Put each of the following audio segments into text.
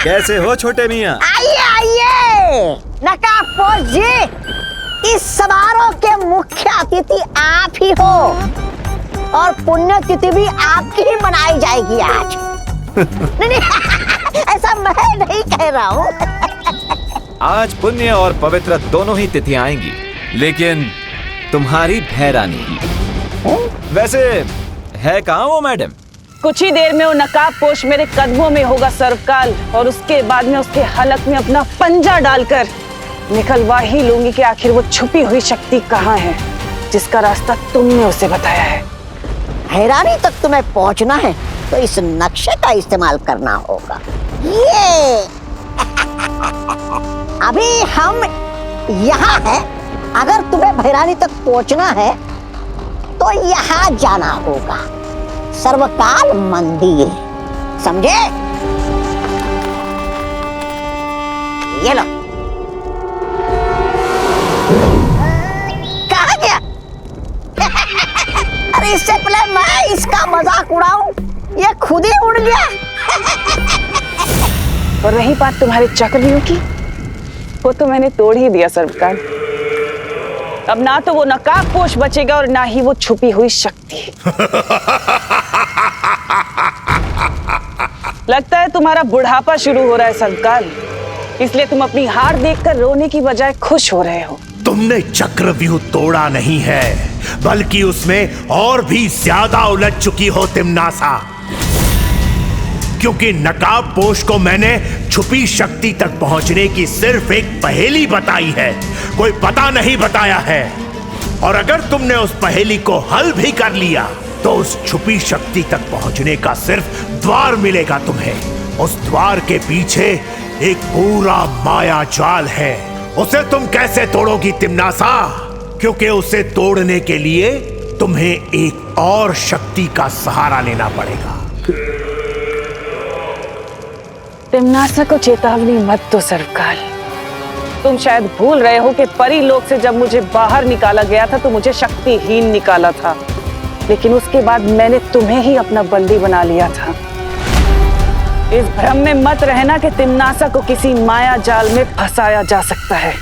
कैसे हो छोटे मियाँ? आइए आइए नकाबपोश जी, इस समारोह के मुख्य अतिथि आप ही हो और पुण्यतिथि भी आपकी ही मनाई जाएगी आज। नहीं, ऐसा मैं नहीं कह रहा हूँ। आज पुण्य और पवित्र दोनों ही तिथियां आएंगी, लेकिन तुम्हारी भैरानी की। वैसे है कहाँ वो मैडम? कुछ ही देर में वो नकाबपोश मेरे कदमों में होगा सर्वकाल, और उसके बाद में उसके हलक में अपना पंजा डालकर निकलवा ही लूंगी कि आखिर वो छुपी हुई शक्ति कहाँ है जिसका रास्ता तुमने उसे बताया है। भैरानी तक तुम्हें पहुंचना है तो इस नक्शे का इस्तेमाल करना होगा। ये अभी हम यहाँ हैं। अगर तुम्हें भैरानी तक पहुंचना है तो यहाँ जाना होगा, सर्वकाल मंदिर, समझे? ये लो। कहाँ गया? अरे इससे पहले मैं इसका मजाक उड़ाऊं, ये खुद ही उड़ गया। और रही बात तुम्हारे चक्रव्यूह की, वो तो मैंने तोड़ ही दिया सर्वकाल। अब ना तो वो नकाबपोश बचेगा और ना ही वो छुपी हुई शक्ति। लगता है तुम्हारा बुढ़ापा शुरू हो रहा है सर्वकाल, इसलिए तुम अपनी हार देखकर रोने की बजाय खुश हो रहे हो। तुमने चक्रव्यूह तोड़ा नहीं है, बल्कि उसमें और भी ज्यादा उलझ चुकी हो तिम्नासा, क्योंकि नकाबपोश को मैंने छुपी शक्ति तक पहुंचने की सिर्फ एक पहेली बताई है, कोई पता नहीं बताया है। और अगर तुमने उस पहेली को हल भी कर लिया तो उस छुपी शक्ति तक पहुंचने का सिर्फ द्वार मिलेगा तुम्हें। उस द्वार के पीछे एक पूरा माया जाल है, उसे तुम कैसे तोड़ोगी तिम्नासा? क्योंकि उसे तोड़ने के लिए तुम्हें एक और शक्ति का सहारा लेना पड़ेगा। तिम्नासा को चेतावनी मत दो सर्वकाल। तुम शायद भूल रहे हो कि परी लोक से जब मुझे बाहर निकाला गया था तो मुझे शक्तिहीन निकाला था, लेकिन उसके बाद मैंने तुम्हें ही अपना बंदी बना लिया था। इस भ्रम में मत रहना कि तिम्नासा को किसी माया जाल में फंसाया जा सकता है।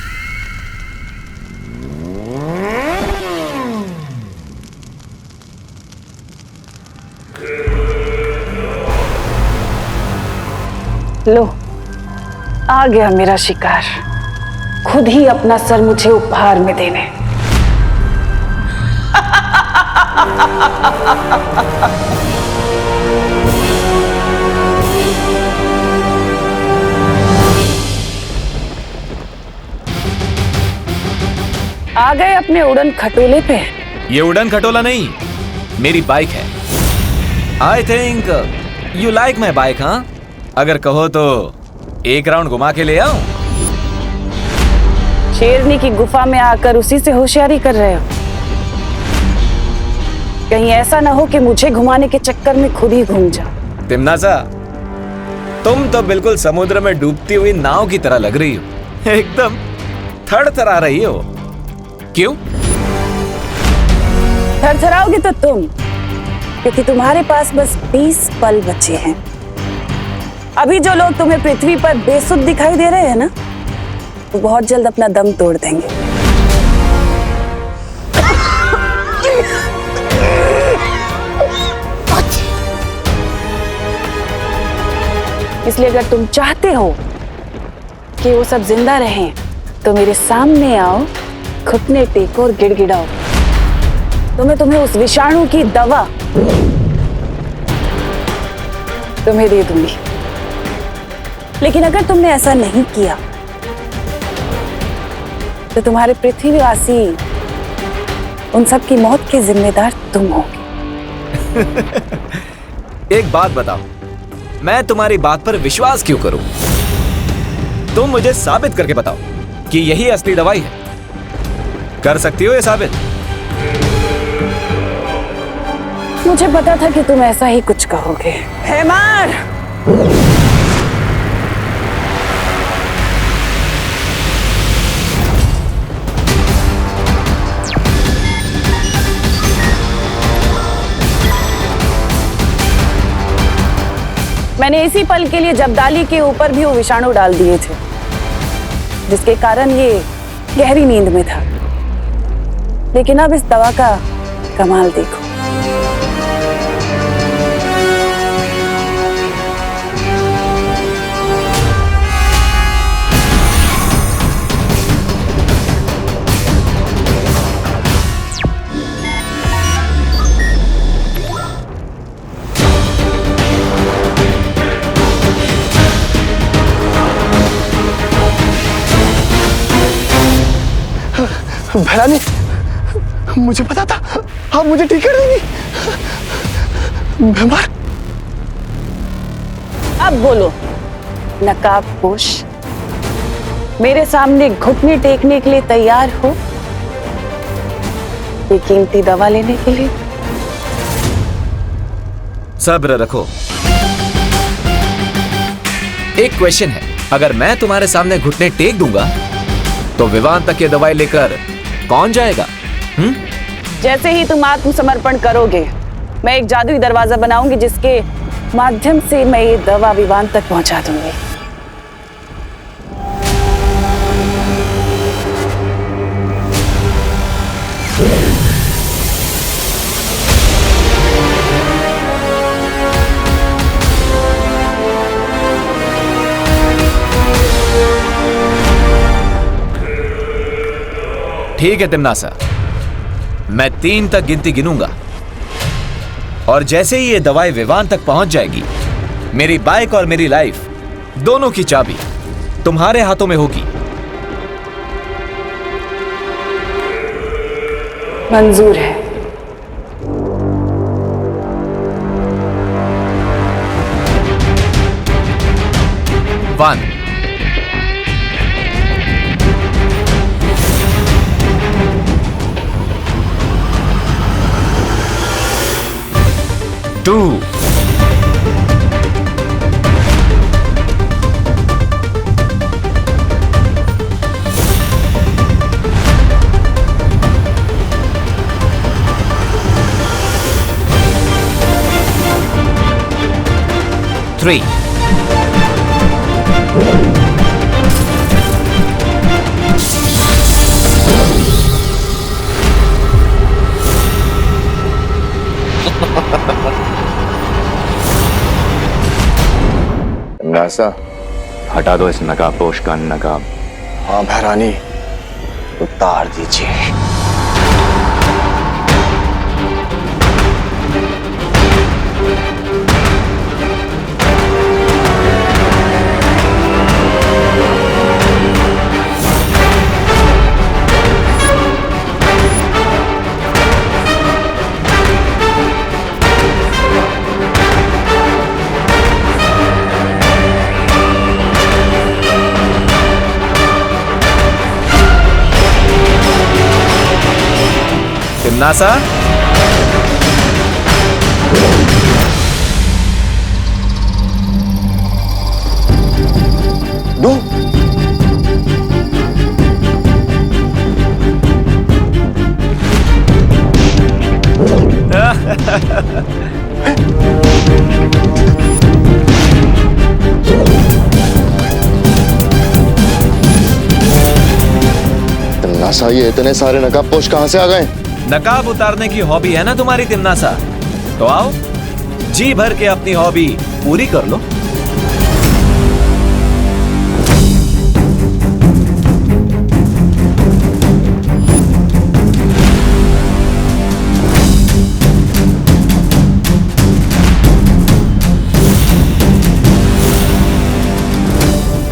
लो, आ गया मेरा शिकार, खुद ही अपना सर मुझे उपहार में देने। आ गए अपने उड़न खटोले पे। ये उड़न खटोला नहीं, मेरी बाइक है। I think you like my bike, हाँ? अगर कहो तो एक राउंड घुमा के ले आऊं? शेरनी की गुफा में आकर उसी से होशियारी कर रहे हो? कहीं ऐसा ना हो कि मुझे घुमाने के चक्कर में खुद ही घूम जाओ। तिम्नासा, तुम तो बिल्कुल समुद्र में डूबती हुई नाव की तरह लग रही हो, एकदम थरथरा रही हो। क्यों? थरथराओगे तो तुम, क्योंकि तुम्हारे पास बस 20 पल बचे हैं। अभी जो लोग तुम्हें पृथ्वी पर बेसुध दिखाई दे रहे हैं ना, वो बहुत जल्द अपना दम तोड़ देंगे। इसलिए अगर तुम चाहते हो कि वो सब जिंदा रहें, तो मेरे सामने आओ, घुटने टेको और गिड़गिड़ाओ, तो मैं तुम्हें उस विषाणु की दवा तुम्हें दे दूंगी। लेकिन अगर तुमने ऐसा नहीं किया तो तुम्हारे पृथ्वीवासी उन सब की मौत के जिम्मेदार तुम होगे। एक बात बताओ, मैं तुम्हारी बात पर विश्वास क्यों करूं? तुम मुझे साबित करके बताओ कि यही असली दवाई है। कर सकती हो ये साबित? मुझे पता था कि तुम ऐसा ही कुछ कहोगे। हैमर! मैंने इसी पल के लिए जब्दाली के ऊपर भी वो विषाणु डाल दिए थे, जिसके कारण ये गहरी नींद में था। लेकिन अब इस दवा का कमाल देखो। भैरानी, मुझे पता था आप मुझे ठीक कर देंगी। बीमार। अब बोलो नकाबपोश, मेरे सामने घुटने टेकने के लिए तैयार हो ये कीमती दवा लेने के लिए? सब्र रखो। एक क्वेश्चन है, अगर मैं तुम्हारे सामने घुटने टेक दूंगा तो विवान तक ये दवाई लेकर कौन जाएगा? जैसे ही तुम आत्मसमर्पण करोगे, मैं एक जादुई दरवाजा बनाऊंगी जिसके माध्यम से मैं ये दवा विवान तक पहुंचा दूंगी। ठीक है तिम्नासा, मैं 3 तक गिनती गिनूंगा और जैसे ही ये दवाई विवान तक पहुंच जाएगी, मेरी बाइक और मेरी लाइफ दोनों की चाबी तुम्हारे हाथों में होगी। मंजूर है। वन, 2, 3, नासा, हटा दो इस नकाबपोश का नकाब। हाँ भैरानी, उतार दीजिए। तिम्नासा, दो। नासा, ये इतने सारे नकाबपोश कहां से आ गए? नकाब उतारने की हॉबी है ना तुम्हारी तिम्नासा, तो आओ जी भर के अपनी हॉबी पूरी कर लो।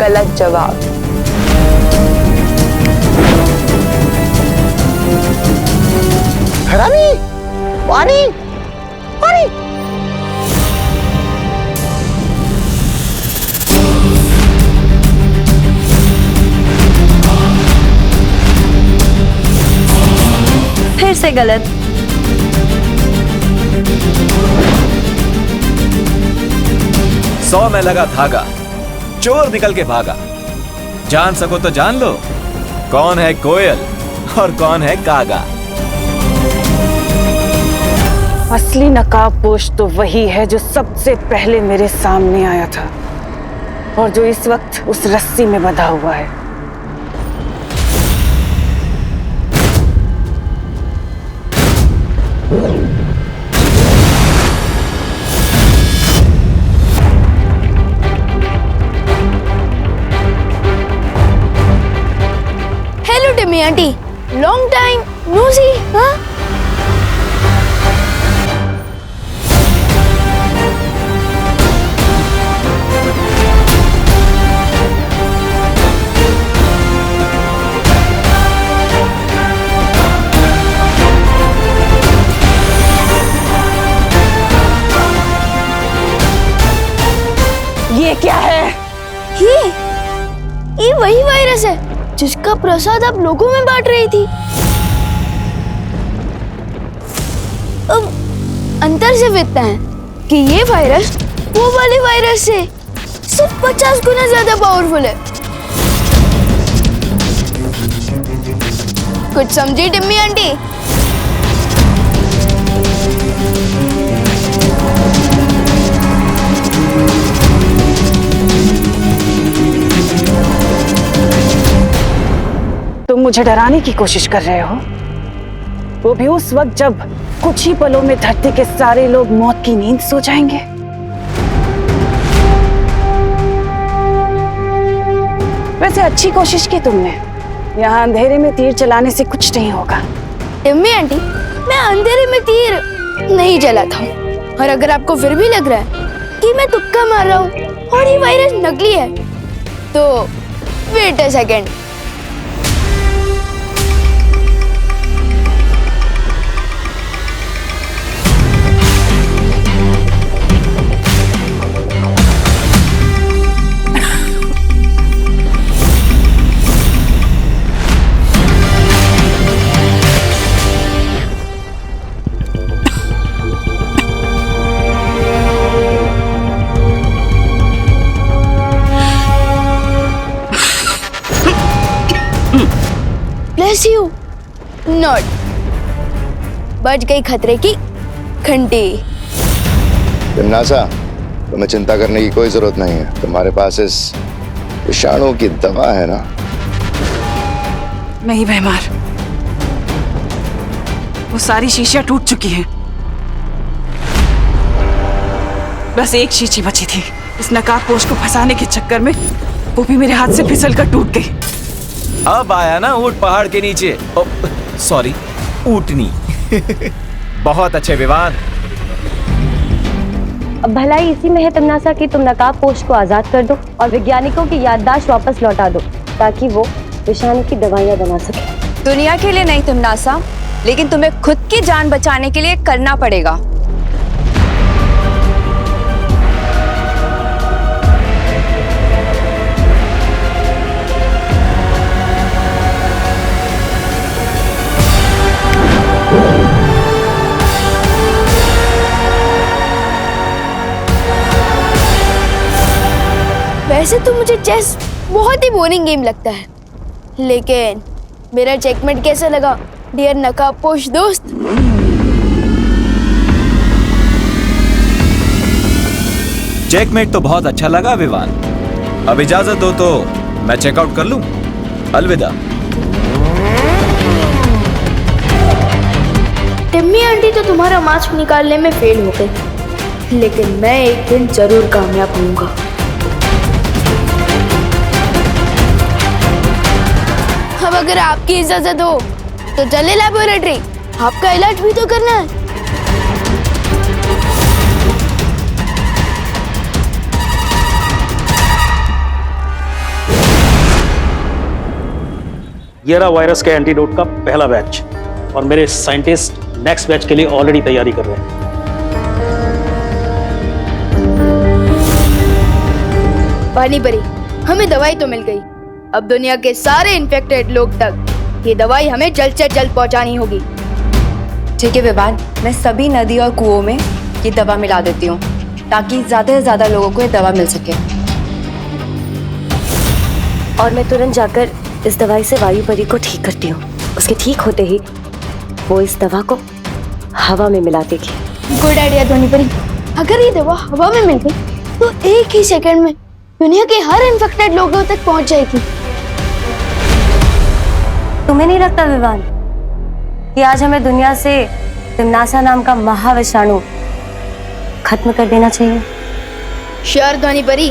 गलत जवाब। भैरानी, पानी, पानी। फिर से गलत। सौ में लगा धागा, चोर निकल के भागा। जान सको तो जान लो, कौन है कोयल और कौन है कागा। असली नकाबपोश तो वही है जो सबसे पहले मेरे सामने आया था और जो इस वक्त उस रस्सी में बंधा हुआ है। Hello Timmy aunty, long time no see. हाँ ये क्या है? ये वही वायरस है जिसका प्रसाद आप लोगों में बांट रही थी। अब अंतर सिर्फ इतना है कि ये वायरस वो वाले वायरस से सिर्फ 50 गुना ज्यादा पावरफुल है। कुछ समझी टिम्मी आंटी? तुम मुझे डराने की कोशिश कर रहे हो, वो भी उस वक्त जब कुछ ही पलों में धरती के सारे लोग मौत की नींद सो जाएंगे। वैसे अच्छी कोशिश की तुमने। यहाँ अंधेरे में तीर चलाने से कुछ नहीं होगा। टिम्मी आंटी, मैं अंधेरे में तीर नहीं चलाता हूँ, और अगर आपको फिर भी लग रहा है कि मैं तुक्का मार रहा हूँ और ये वायरस नकली है, तो wait a second. Bless you. Not. बच गई खतरे की घंटी। नासा, तुम्हें चिंता करने की कोई जरूरत नहीं है। तुम्हारे पास इस विषाणु की दवा है ना? नहीं बेमार, वो सारी शीशियां टूट चुकी हैं। बस एक शीशी बची थी। इस नकाबपोश को फंसाने के चक्कर में वो भी मेरे हाथ से फिसल कर टूट गई। अब आया ना ऊंट पहाड़ के नीचे। सॉरी, ऊंटनी। बहुत अच्छे विवान। अब भलाई इसी में है तमनासा कि तुम नकाबपोश को आजाद कर दो और वैज्ञानिकों की याददाश्त वापस लौटा दो ताकि वो विषाणु की दवाइयां बना सके। दुनिया के लिए नहीं तमनासा, लेकिन तुम्हें खुद की जान बचाने के लिए करना पड़ेगा। वैसे तो मुझे चेस बहुत ही बोरिंग गेम लगता है, लेकिन मेरा चेकमेट कैसा लगा डियर नकाबपोश दोस्त? चेकमेट तो बहुत अच्छा लगा विवान। अब इजाजत दो तो मैं चेकआउट कर लूं। अलविदा। टिम्मी आंटी तो तुम्हारा मास्क निकालने में फेल हो गई, लेकिन मैं एक दिन जरूर कामयाब होऊंगा। अब अगर आपकी इजाजत हो तो चले लैबोरेटरी, आपका इलाज भी तो करना है। ये रहा वायरस के एंटीडोट का पहला बैच, और मेरे साइंटिस्ट नेक्स्ट बैच के लिए ऑलरेडी तैयारी कर रहे हैं। पानी परी, हमें दवाई तो मिल गई। अब दुनिया के सारे इन्फेक्टेड लोग तक ये दवाई हमें जल्द से जल्द पहुंचानी होगी। ठीक है विवान, मैं सभी नदी और कुओं में ये दवा मिला देती हूँ ताकि ज्यादा से ज्यादा लोगों को ये दवा मिल सके। और मैं तुरंत जाकर इस दवाई से वायु परी को ठीक करती हूँ। उसके ठीक होते ही वो इस दवा को हवा में मिला देगी। गुड आइडिया धोनी परी। अगर ये दवा हवा में मिल गई तो एक ही सेकंड में दुनिया के हर इन्फेक्टेड लोगों तक पहुंच जाएगी। तुम्हें नहीं लगता विवान कि आज हमें दुनिया से तिम्नासा नाम का महाविषाणु खत्म कर देना चाहिए? श्योर धोनी परी।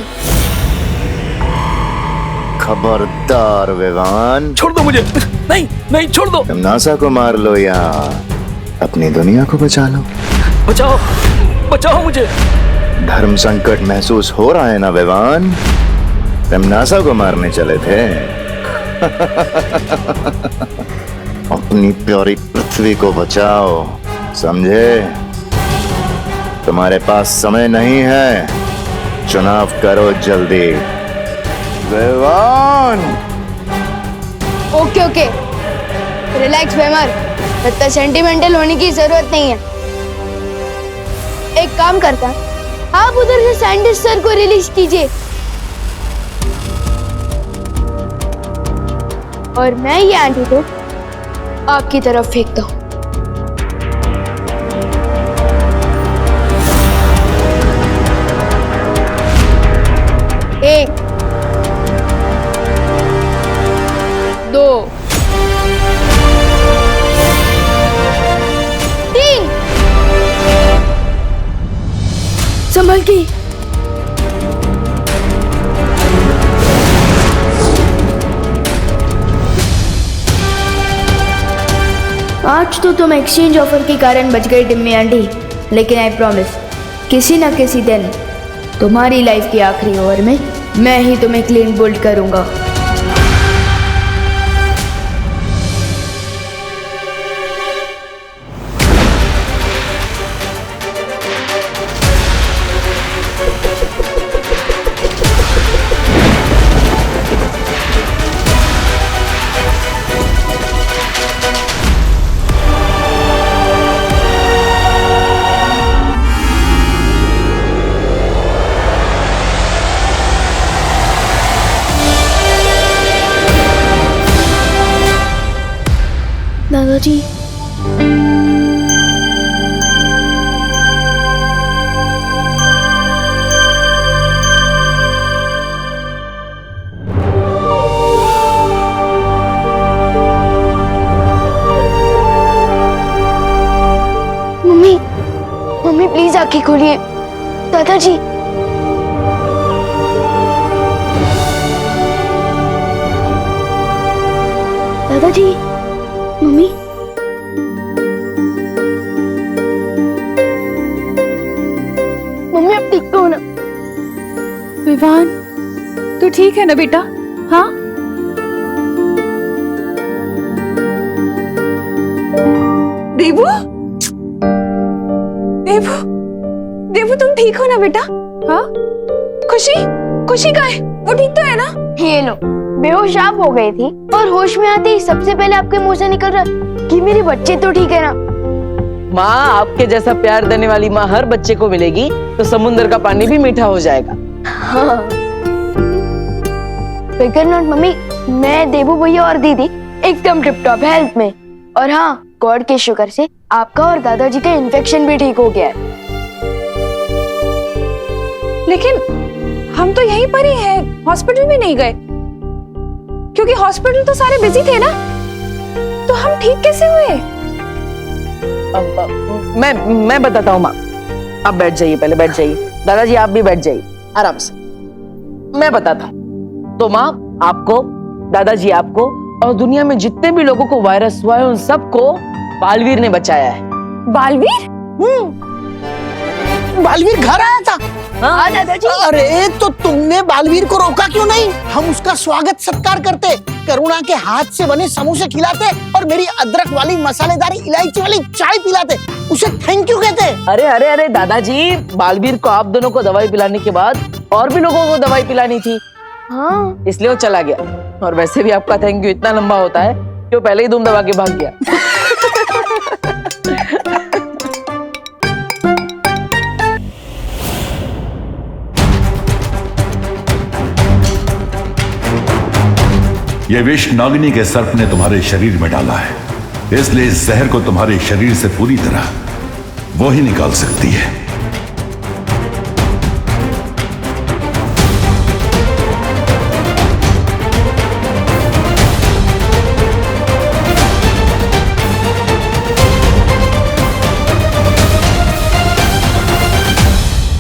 खबरदार विवान, छोड़ दो मुझे। नहीं नहीं, छोड़ दो। तिम्नासा को मार लो या अपनी दुनिया को बचा लो। बचाओ बचाओ मुझे। धर्म संकट महसूस हो रहा है ना विवान? तिम्नासा को मारने चले थे। अपनी प्यारी पृथ्वी को बचाओ, समझे? तुम्हारे पास समय नहीं है, चुनाव करो जल्दी। विवान। ओके ओके, रिलैक्स बेमर, इतना सेंटिमेंटल होने की जरूरत नहीं है। एक काम करता, आप उधर से साइंटिस्ट सर को रिलीज कीजिए और मैं ये एंटीडोट आपकी तरफ फेंकता हूं। एक, दो, तीन। संभल के। आज तो तुम एक्सचेंज ऑफर के कारण बच गई डिम्मी आंटी, लेकिन आई प्रॉमिस किसी ना किसी दिन तुम्हारी लाइफ की आखिरी ओवर में मैं ही तुम्हें क्लीन बोल्ड करूंगा। दादाजी, मम्मी मम्मी प्लीज आंखें खोलिए। दादाजी, दादाजी, मम्मी, मम्मी अब ठीक तो हो ना? विवान, तू ठीक है ना बेटा? हाँ? देवू, देवू, देवू तुम ठीक हो ना बेटा? हाँ? खुशी, खुशी कहाँ है? वो ठीक तो है ना? ये लो, बेहोश आप हो गई थी और होश में आते ही सबसे पहले आपके मुंह से निकल रहा कि मेरे बच्चे तो ठीक है ना। माँ, आपके जैसा प्यार देने वाली माँ हर बच्चे को मिलेगी तो समुद्र का पानी भी मीठा हो जाएगा। हाँ। फिकर नॉट मम्मी, मैं, देवू भैया और दीदी एकदम टिप टॉप हेल्थ में। और हाँ, गॉड के शुक्र से आपका और दादाजी का इन्फेक्शन भी ठीक हो गया है। लेकिन हम तो यहीं पर ही हैं, हॉस्पिटल भी नहीं गए, क्योंकि हॉस्पिटल तो सारे बिजी थे ना। तो हम ठीक कैसे हुए? मैं बताता हूँ माँ, आप बैठ जाइए, पहले बैठ जाइए। दादाजी आप भी बैठ जाइए आराम से, मैं बताता हूँ। तो माँ, आपको, दादाजी आपको और दुनिया में जितने भी लोगों को वायरस हुआ है उन सबको बालवीर ने बचाया है। बालवीर? बालवीर घर आया था? हाँ दादाजी। अरे तो तुमने बालवीर को रोका क्यों नहीं? हम उसका स्वागत सत्कार करते, करुणा के हाथ से बने समोसे खिलाते और मेरी अदरक वाली मसालेदार इलायची वाली चाय पिलाते, उसे थैंक यू कहते। अरे अरे अरे दादाजी, बालवीर को आप दोनों को दवाई पिलाने के बाद और भी लोगों को दवाई पिलानी थी। हाँ। इसलिए वो चला गया। और वैसे भी आपका थैंक यू इतना लंबा होता है कि वो पहले ही धूम दबा के भाग गया। यह विष नागिनी के सर्प ने तुम्हारे शरीर में डाला है, इसलिए इस जहर को तुम्हारे शरीर से पूरी तरह वो ही निकाल सकती है।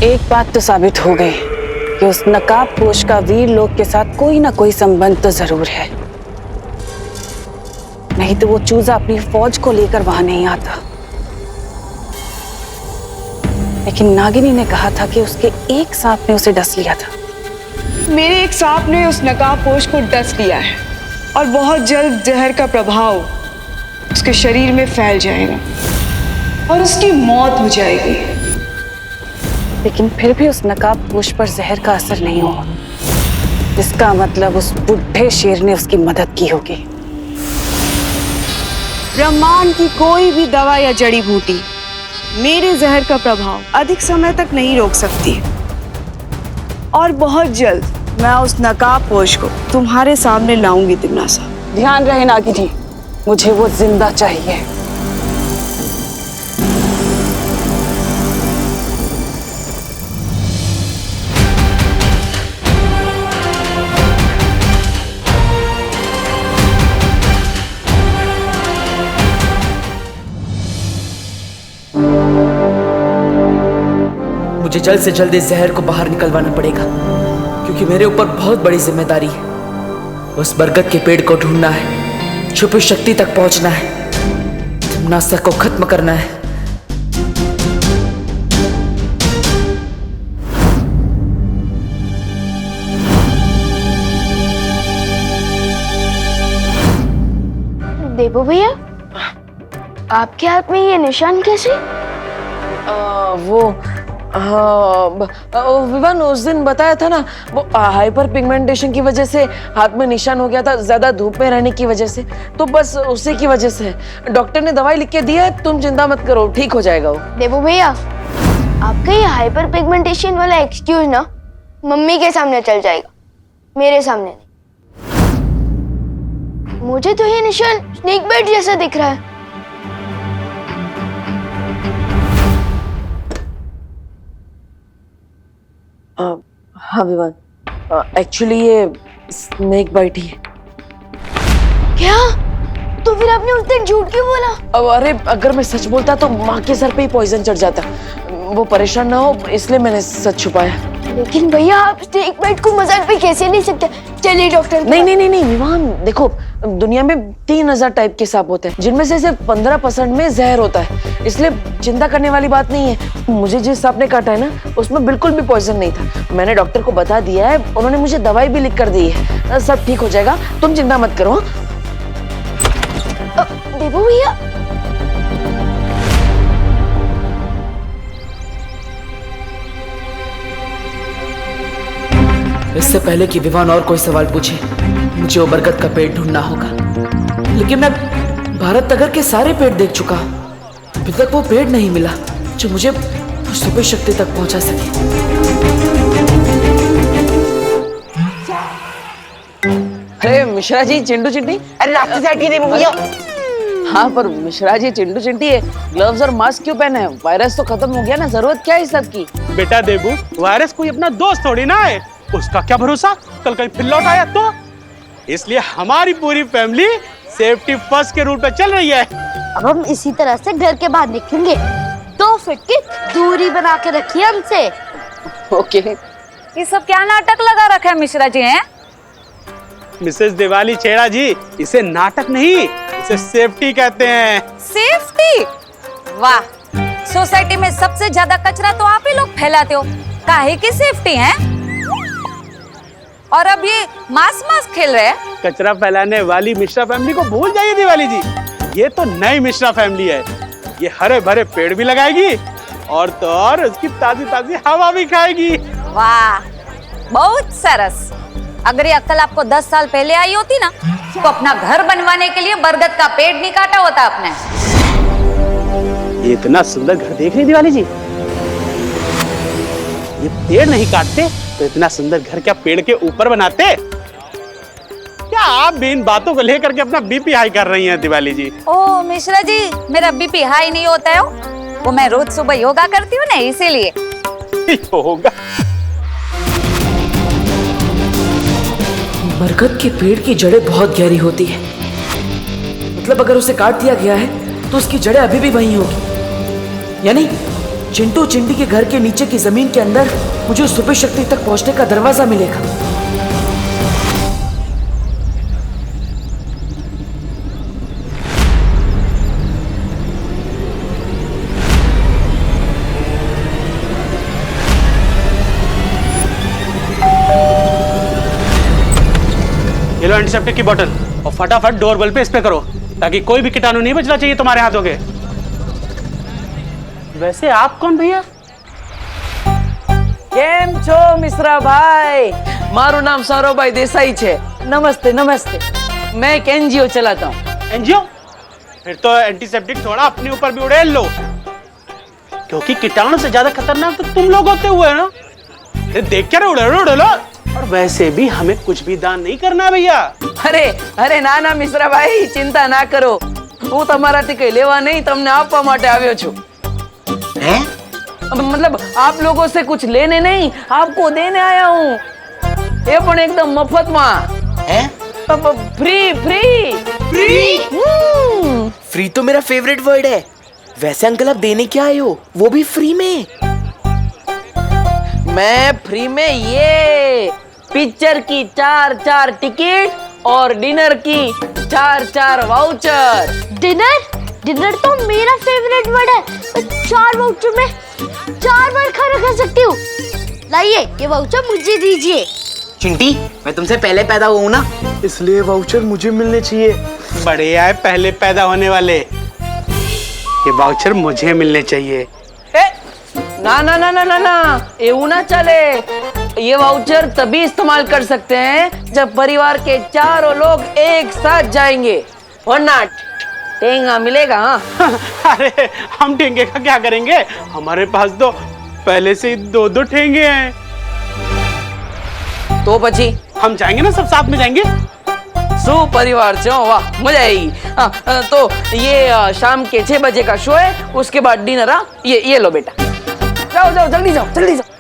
एक बात तो साबित हो गई कि उस नकाबपोश का वीर लोग के साथ कोई ना कोई संबंध तो जरूर है, नहीं तो वो चूजा अपनी फौज को लेकर वहां नहीं आता। लेकिन नागिनी ने कहा था कि उसके एक सांप ने उसे डस लिया था। मेरे एक सांप ने उस नकाबपोश को डस लिया है और बहुत जल्द जहर का प्रभाव उसके शरीर में फैल जाएगा और उसकी मौत हो जाएगी। लेकिन फिर भी उस नकाबपोश पर जहर का असर नहीं हुआ, इसका मतलब उस बुढ़े शेर ने उसकी मदद की होगी। ब्रह्मांड की कोई भी दवा या जड़ी बूटी मेरे जहर का प्रभाव अधिक समय तक नहीं रोक सकती और बहुत जल्द मैं उस नकाबपोश को तुम्हारे सामने लाऊंगी तिम्नासा। ध्यान रहे नागिनी, मुझे वो जिंदा चाहिए। मुझे जल्द से जल्द इस जहर को बाहर निकलवाना पड़ेगा, क्योंकि मेरे ऊपर बहुत बड़ी जिम्मेदारी है। उस बरगद के पेड़ को ढूंढना है, छुपी शक्ति तक पहुंचना है, तिम्नासा को खत्म करना है। देबू भैया, आपके हाथ में ये निशान कैसे? विवान उस दिन बताया था ना, वो हाइपर पिगमेंटेशन की वजह से हाथ में निशान हो गया था, ज्यादा धूप में रहने की वजह से, तो बस उसी की वजह से। डॉक्टर ने दवाई लिख के दी है, तुम चिंता मत करो, ठीक हो जाएगा वो। देबू भैया, आपका ये हाइपर पिगमेंटेशन वाला एक्सक्यूज ना मम्मी के सामने चल जाएगा, मेरे सामने नहीं। मुझे तो ये निशान स्नेक बाइट जैसा दिख रहा है। हाँ विवान, एक्चुअली ये स्नेक बाइट ही है। क्या? तो फिर आपने उस दिन झूठ क्यों बोला? अरे अगर मैं सच बोलता तो माँ के सर पे ही पॉइजन चढ़ जाता, वो परेशान ना हो इसलिए मैंने सच छुपाया। लेकिन भैया, आप स्नेक बाइट को मजाक में कैसे नहीं सकते? चलिए डॉक्टर। नहीं विवान, देखो दुनिया में 3000 टाइप के सांप होते हैं, जिनमें से सिर्फ 15% में जहर होता है, इसलिए चिंता करने वाली बात नहीं है। मुझे जिस सांप ने काटा है ना, उसमें बिल्कुल भी पॉइजन नहीं था। मैंने डॉक्टर को बता दिया है, उन्होंने मुझे दवाई भी लिख कर दी है, सब ठीक हो जाएगा, तुम चिंता मत करो। देबू भैया, इससे पहले कि विवान और कोई सवाल पूछे, मुझे वो बरगद का पेड़ ढूंढना होगा। लेकिन मैं भारत नगर के सारे पेड़ देख चुका हूं, अभी तक वो पेड़ नहीं मिला जो मुझे सुपर शक्ति तक पहुंचा सके। अरे मिश्रा जी, चिंटू चिंटी, अरे रास्ते से हटिए देबू भैया। हाँ पर मिश्रा जी, चिंटू चिंटी है, ग्लव्स और मास्क क्यों पहने हैं? वायरस तो खत्म हो गया ना, जरूरत क्या है इस सब की? बेटा देबू, वायरस कोई अपना दोस्त थोड़ी ना है, उसका क्या भरोसा कल कहीं फिर लौट आया तो। इसलिए हमारी पूरी फैमिली सेफ्टी फर्स्ट के रूट पे चल रही है। अब हम इसी तरह से घर के बाहर निकलेंगे, 2 फीट की दूरी बना के रखिए हमसे। ओके। ये सब क्या नाटक लगा रखा है मिश्रा जी? हैं मिसेस दिवाली छेड़ा जी, इसे नाटक नहीं, इसे सेफ्टी कहते हैं। सेफ्टी? वाह, सोसाइटी में सबसे ज्यादा कचरा तो आप ही लोग फैलाते हो, काहे की सेफ्टी है? और अब ये मास खेल रहे हैं। कचरा फैलाने वाली मिश्रा फैमिली को भूल जाइए दिवाली जी, ये तो नई मिश्रा फैमिली है। ये हरे भरे पेड़ भी लगाएगी और तो और उसकी ताजी ताजी हवा भी खाएगी। वाह, बहुत सरस। अगर ये अक्ल आपको 10 साल पहले आई होती ना, तो अपना घर बनवाने के लिए बरगद का पेड़ नहीं काटा होता आपने। ये इतना सुंदर घर देख रही दिवाली जी, ये पेड़ नहीं काटते तो इतना सुंदर घर क्या पेड़ के ऊपर बनाते? क्या आप भी इन बातों को लेकर के अपना बीपी हाई कर रही हैं दिवाली जी? ओ मिश्रा जी, मेरा बीपी हाई नहीं होता है, वो मैं रोज सुबह योगा करती हूँ ना, इसीलिए। योगा? बरगद के पेड़ की जड़ें बहुत गहरी होती है। मतलब अगर उसे काट दिया गया है तो उसकी जड़ें अभी भी वहीं होगी। यानी चिंटू चिंटी के घर के नीचे की जमीन के अंदर मुझे उस सुपर शक्ति तक पहुंचने का दरवाजा मिलेगा। ये लो एंटीसेप्टिक की बोतल और फटाफट डोरबेल पे स्प्रे करो ताकि कोई भी कीटाणु नहीं बचना चाहिए तुम्हारे हाथों के। वैसे आप कौन भैया? केम छो मिश्रा भाई? मारू नाम सौरभभाई देसाई छे। नमस्ते नमस्ते। मैं एक एनजीओ चलाता हूँ। एनजीओ? फिर तो एंटीसेप्टिक थोड़ा अपने ऊपर भी उड़ेल लो, क्योंकि कीटाणु से ज्यादा खतरनाक तो तुम लोग होते हुए ना। देख क्या उड़े लो। और वैसे भी हमें कुछ भी दान नहीं करना भैया। अरे अरे ना ना मिश्रा भाई, चिंता ना करो। હું તમારાથી કઈ લેવા नहीं, તમને આપવા માટે આવ્યો છું। हैं? मतलब आप लोगों से कुछ लेने नहीं, आपको देने आया हूँ। ये पण एकदम मफत में। हैं? Free free free. फ्री तो मेरा फेवरेट वर्ड है। वैसे अंकल आप देने क्या आए हो, वो भी फ्री में? मैं फ्री में ये पिक्चर की 4 टिकट और डिनर की 4 वाउचर। डिनर तो मेरा फेवरेट वर्ड है। 4 वाउचर में 4 बार खाना खा सकती हूँ। लाइए ये वाउचर मुझे दीजिए। चिंटी, मैं तुमसे पहले पैदा हुआ हूँ ना, इसलिए वाउचर मुझे मिलने चाहिए। बढ़िया है, पहले पैदा होने वाले। ये वाउचर मुझे मिलने चाहिए। ना ना ना ना ना ना, ये ना चले। ये वाउचर तभी इस्तेमाल कर सकते हैं जब परिवार के 4 लोग एक साथ जाएंगे, वरना टेंगा मिलेगा। हाँ। अरे हम ठेंगे का क्या करेंगे? हमारे पास तो पहले से ही 2 ठेंगे हैं। तो बची हम जाएंगे ना, सब साथ में जाएंगे। परिवार से वाह, मजा आएगी। तो ये शाम के 6 बजे का शो है, उसके बाद डिनर। ये लो बेटा, जाओ जाओ जल्दी जाओ जल्दी जाओ।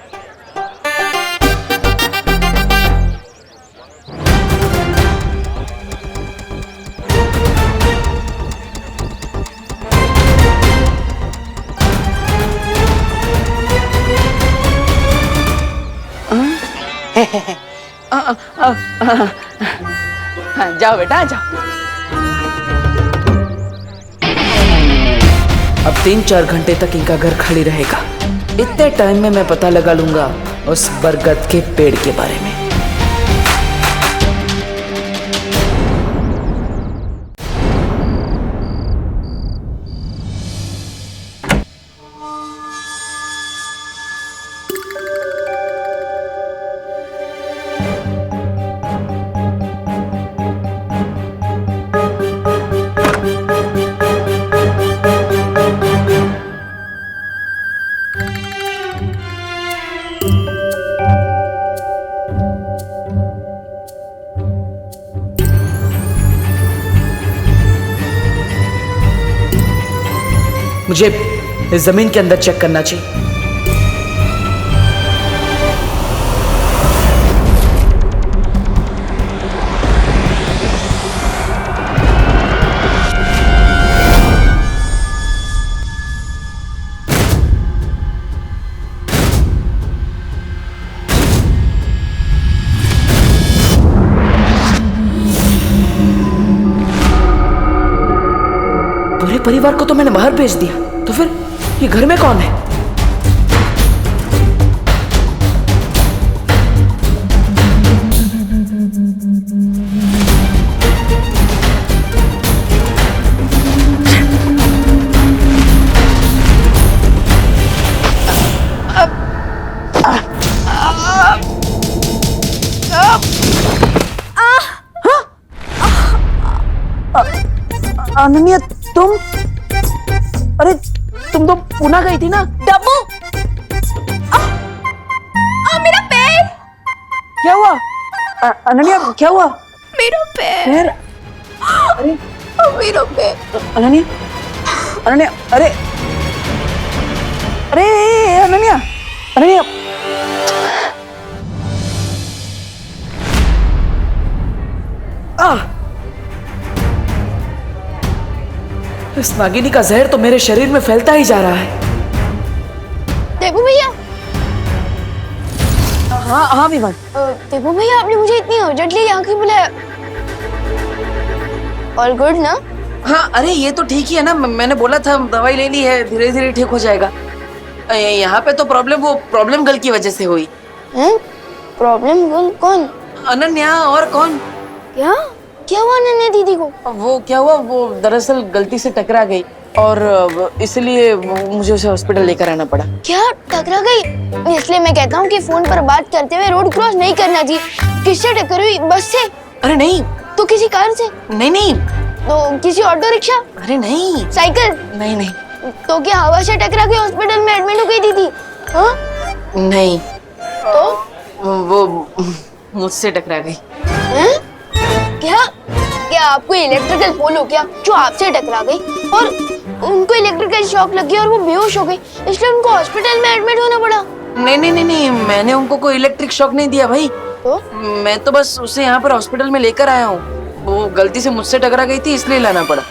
जाओ बेटा जाओ। अब 3-4 घंटे तक इनका घर खाली रहेगा। इतने टाइम में मैं पता लगा लूंगा उस बरगद के पेड़ के बारे में। मुझे इस जमीन के अंदर चेक करना चाहिए। पूरे परिवार को तो मैंने बाहर भेज दिया, तो फिर ये घर में कौन है? अनन्या, तुम? अरे तुम तो पुणे गई थी ना? डब्बू, मेरा पैर। क्या हुआ अनन्या, क्या हुआ? मेरा पैर। अरे मेरा पैर। अनन्या, अनन्या, अरे अरे अनन्या, अनन्या। इस नागिनी का जहर तो मेरे शरीर में फैलता ही जा रहा है। देबू भैया। हाँ हाँ विवान। देबू भैया, आपने मुझे इतनी अर्जेंटली यहाँ क्यों बुलाया? ऑल गुड ना? हाँ अरे ये तो ठीक ही है ना, मैंने बोला था दवाई ले ली है, धीरे धीरे ठीक हो जाएगा। यहाँ पे तो प्रॉब्लम गर्ल की वजह से हुई। प्रॉब्लम गर्ल कौन? अनन्या, और कौन? क्या हुआ अनन्या दीदी को? वो क्या हुआ, वो दरअसल गलती से टकरा गई और इसलिए मुझे उसे हॉस्पिटल लेकर आना पड़ा। क्या टकरा गई? इसलिए मैं कहता हूँ कि फोन पर बात करते हुए रोड क्रॉस नहीं करना चाहिए। किससे टक्कर हुई? बस से? अरे नहीं। तो किसी कार से? नहीं। तो किसी ऑटो रिक्शा? अरे नहीं। साइकिल? नहीं। तो क्या हवा से टकरा के हॉस्पिटल में एडमिट हो गई दीदी? हाँ? नहीं। तो वो मुझसे टकरा गई। क्या आपको इलेक्ट्रिकल पोल हो क्या जो आपसे टकरा गई और उनको इलेक्ट्रिकल शॉक लग गया और वो बेहोश हो गई, इसलिए उनको हॉस्पिटल में एडमिट होना पड़ा? नहीं, मैंने उनको कोई इलेक्ट्रिक शॉक नहीं दिया भाई। तो? मैं तो बस उसे यहाँ पर हॉस्पिटल में लेकर आया हूँ। वो गलती से मुझसे टकरा गई थी इसलिए लाना पड़ा।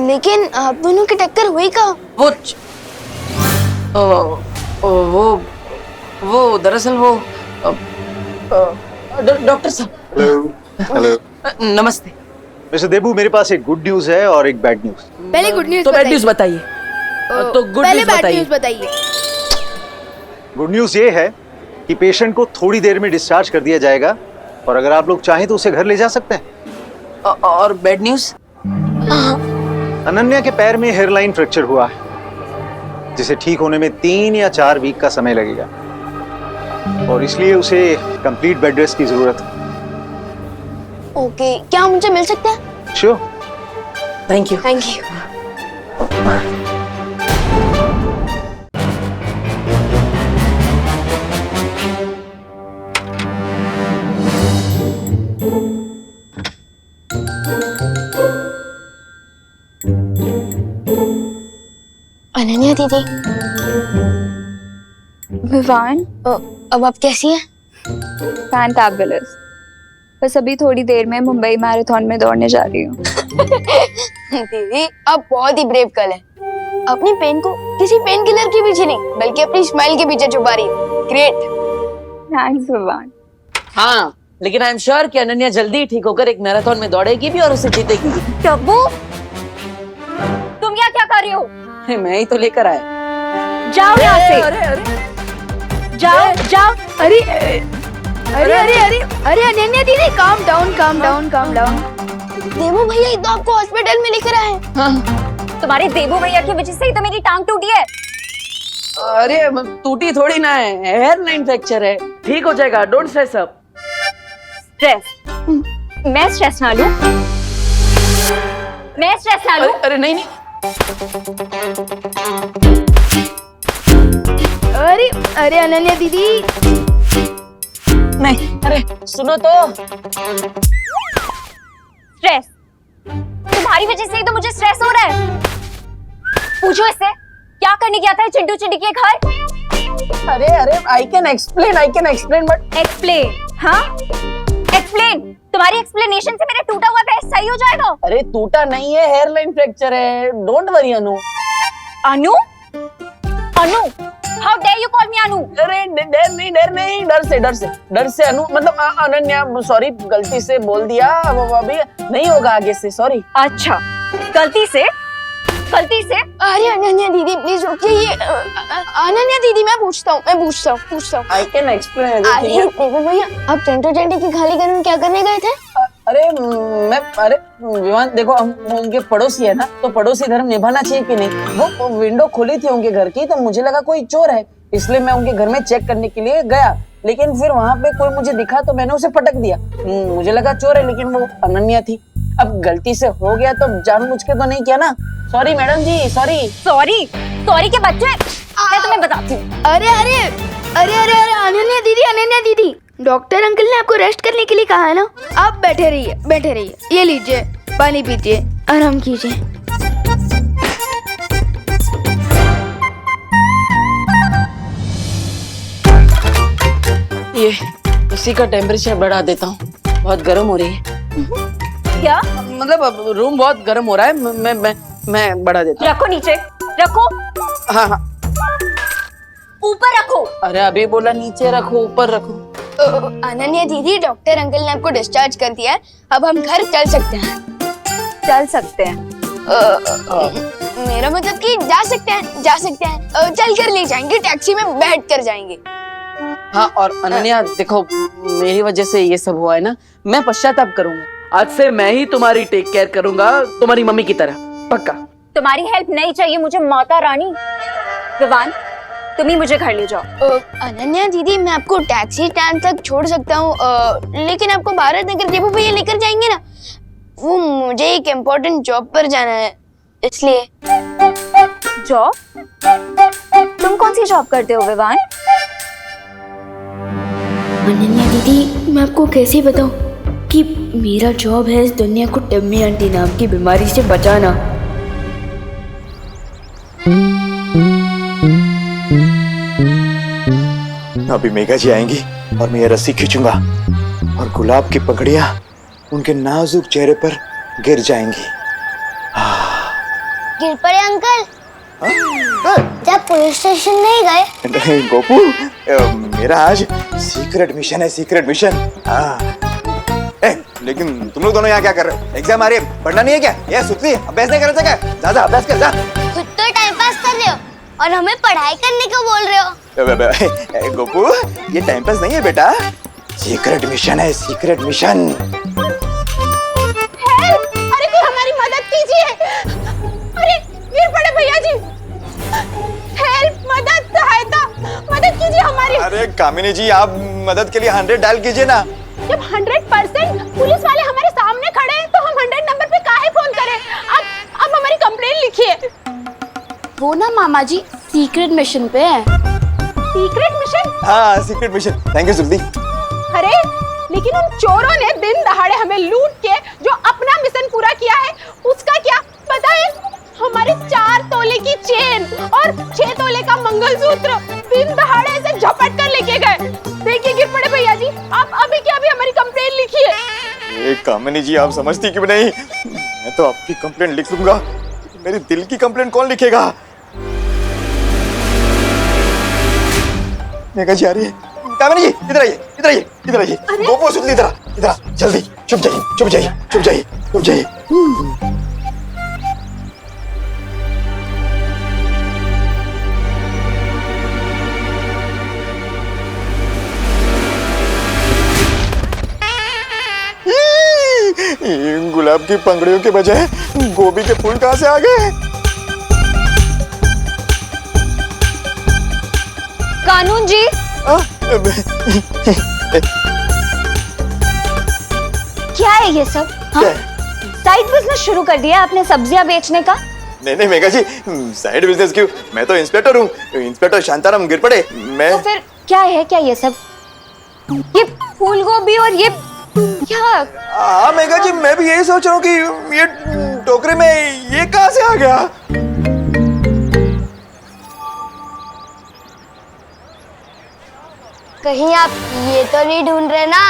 लेकिन आप दोनों की टक्कर हुई कहाँ? वो दरअसल वो डॉक्टर साहब। हेलो। नमस्ते मिस्टर देबू, मेरे पास एक गुड न्यूज है और एक बैड न्यूज। पहले गुड न्यूज तो बैड न्यूज बताइए। तो गुड न्यूज बताइए। गुड न्यूज ये है कि पेशेंट को थोड़ी देर में डिस्चार्ज कर दिया जाएगा और अगर आप लोग चाहें तो उसे घर ले जा सकते हैं। और बैड न्यूज? अनन्या के पैर में हेयरलाइन फ्रैक्चर हुआ है, जिसे ठीक होने में 3 या 4 वीक का समय लगेगा और इसलिए उसे कंप्लीट बेड रेस्ट की जरूरत है। ओके, क्या हम उनसे मिल सकते हैं? श्योर। Thank you. अनन्या दीदी। विवान, अब आप कैसी हैं? फैंटाबुलस। बस अभी थोड़ी देर में मुंबई मैराथन में दौड़ने जा रही हूँ। दीदी, आप बहुत ही ब्रेव गर्ल हैं। अपनी पेन को किसी पेन किलर के पीछे नहीं बल्कि अपनी स्माइल के पीछे छुपा रही है। ग्रेट। थैंक्स विवान। हाँ, लेकिन आई एम श्योर कि अनन्या जल्दी ही ठीक होकर एक मैराथन में दौड़ेगी भी और उसे जीतेगी। टब्बू, तुम यहाँ क्या कर रही हो? मैं ही तो लेकर आया। जाओ यहाँ से। अरे जाओ। अरे अनन्या दीदी, काम डाउन। देवू भैया ही तो आपको हॉस्पिटल में लेकर आए। तुम्हारे देवू भैया की वजह से ही तो मेरी टांग टूटी है। अरे टूटी थोड़ी ना है, हेयरलाइन फ्रैक्चर है, ठीक हो जाएगा। Don't stress up. मैं स्ट्रेस ना लूं? अरे नहीं। अरे अनन्या दीदी। नहीं, अरे सुनो तो। स्ट्रेस तुम्हारी वजह से ही तो मुझे स्ट्रेस हो रहा है। पूछो इससे, क्या करने गया था चिंटू चिंटी के घर? अरे I can explain but explain. तुम्हारी एक्सप्लेनेशन से मेरा टूटा हुआ पैर सही हो जाएगा? अरे टूटा नहीं है, हेयरलाइन फ्रैक्चर है। Don't worry Anu. How dare you call me Anu? अरे डर से अनु, मतलब अनन्या, सॉरी, गलती से बोल दिया। अभी नहीं होगा आगे से, सॉरी। अच्छा, गलती से? अरे अनन्या दीदी प्लीज रुकिए। अनन्या दीदी, मैं पूछता हूँ। I can explain. भैया, आप चिंटू चिंटी की खाली घर में क्या करने गए थे? अरे विवान, देखो हम उनके पड़ोसी है ना, तो पड़ोसी धर्म निभाना चाहिए कि नहीं। वो विंडो खुली थी उनके घर की, तो मुझे लगा कोई चोर है, इसलिए मैं उनके घर में चेक करने के लिए गया। लेकिन फिर वहाँ पे कोई मुझे दिखा तो मैंने उसे पटक दिया। मुझे लगा चोर है, लेकिन वो अनन्या थी। अब गलती से हो गया तो जानबूझ के तो नहीं किया ना। सॉरी मैडम जी, सॉरी के बच्चे, मैं तुम्हें बताती हूँ। अरे अनन्या दीदी, डॉक्टर अंकल ने आपको रेस्ट करने के लिए कहा है ना। आप बैठे रहिए। ये लीजिए, पानी पीजिए, आराम कीजिए। ये इसी का टेम्परेचर बढ़ा देता हूँ, बहुत गर्म हो रही है। क्या मतलब अब रूम बहुत गर्म हो रहा है, मैं बढ़ा देता हूँ। रखो नीचे, रखो। हाँ हाँ ऊपर रखो। अरे अभी बोला नीचे रखो, ऊपर रखो। अनन्या दीदी, डॉक्टर अंकल ने आपको डिस्चार्ज कर दिया है, अब हम घर चल सकते हैं। चल सकते हैं? मेरा मतलब कि जा सकते हैं, चल कर ले जाएंगे, टैक्सी में बैठ कर जाएंगे। हाँ, और अनन्या देखो, मेरी वजह से ये सब हुआ है ना, मैं पश्चाताप करूंगा। आज से मैं ही तुम्हारी टेक केयर करूंगा, तुम्हारी मम्मी की तरह, पक्का। तुम्हारी हेल्प नहीं चाहिए मुझे माता रानी। विवान, तुम ही मुझे घर ले जाओ। अनन्या दीदी, मैं आपको टैक्सी स्टैंड तक छोड़ सकता हूँ, लेकिन आपको भारत नगर देबू भैया लेकर जाएंगे ना, वो मुझे एक इम्पोर्टेंट जॉब पर जाना है, इसलिए। जॉब? तुम कौन सी जॉब करते हो विवान? अनन्या दीदी, मैं आपको कैसे बताऊं कि मेरा जॉब है इस दुनिया को टम्मी आंटी नाम की बीमारी से बचाना। अभी मेघा जी आएंगी और मैं ये रस्सी खींचूंगा और गुलाब की पकड़ियां उनके नाजुक चेहरे पर गिर जाएंगी। गिर पड़े अंकल? जब पुलिस स्टेशन नहीं गए? गोपू, मेरा आज सीक्रेट मिशन है, सीक्रेट मिशन। लेकिन तुम लोग दोनों यहाँ क्या कर रहे हो? एग्जाम आ रही है, पढ़ना नहीं है क्या? ये सुतली अभ्यास नहीं कर रहे थे क्या? जा अभ्यास कर, जा। खुद तो टाइम पास कर रहे हो और हमें पढ़ाई करने को बोल रहे हो। गोपू, ये टाइम पास नहीं है बेटा, सीक्रेट मिशन है, सीक्रेट मिशन। अरे कोई हमारी मदद कीजिए। अरे गिर पड़े भैया जी। हेल्प, मदद, सहायता, मदद कीजिए हमारी। अरे कामिनी जी, आप मदद के लिए 100 डायल कीजिए ना। जब 100% पुलिस वाले हमारे सामने खड़े हैं तो हम 100 नंबर पे काहे फोन करें? अब हमारी कंप्लेंट लिखिए। वो ना मामा जी सीक्रेट मिशन पे है। Secret mission? हाँ, secret mission. Thank you Suldi. अरे लेकिन उन चोरों ने दिन दहाड़े हमें लूट के जो अपना मिशन पूरा किया है, उसका क्या पता है? हमारे 4 तोले की चेन और 6 तोले का मंगलसूत्र दिन दहाड़े ऐसे झपट कर लेके गए। देखिए गिर पड़े भैया जी, आप अभी के अभी हमारी कंप्लेंट लिखिए। कामिनी जी, आप समझती क्यों नहीं? मैं तो आपकी कंप्लेंट लिख लूंगा, मेरी दिल की कंप्लेंट कौन लिखेगा? मेघा जी आ रही है। कामिनी जी, इधर आइए, इधर आइए, इधर आइए। गोपू, सुन ली, इधर आ, जल्दी। चुप जाइए, चुप जाइए, चुप जाइए, चुप जाइए। गुलाब की पंखुड़ियों के बजाय गोभी के फूल कहाँ से आ गए? कानून जी, क्या है ये सब? साइड बिजनेस शुरू कर दिया आपने सब्जियां बेचने का? नहीं मेघा जी, साइड बिजनेस क्यों? मैं तो इंस्पेक्टर हूँ, इंस्पेक्टर शांताराम गिर पड़े। मैं तो फिर क्या है, क्या ये सब? ये फूल गोभी और ये क्या? हाँ मेघा जी, मैं भी यही सोच रहा हूँ कि ये टोकरे में ये कहाँ से आ गया? कहीं आप ये तो नहीं ढूंढ रहे ना?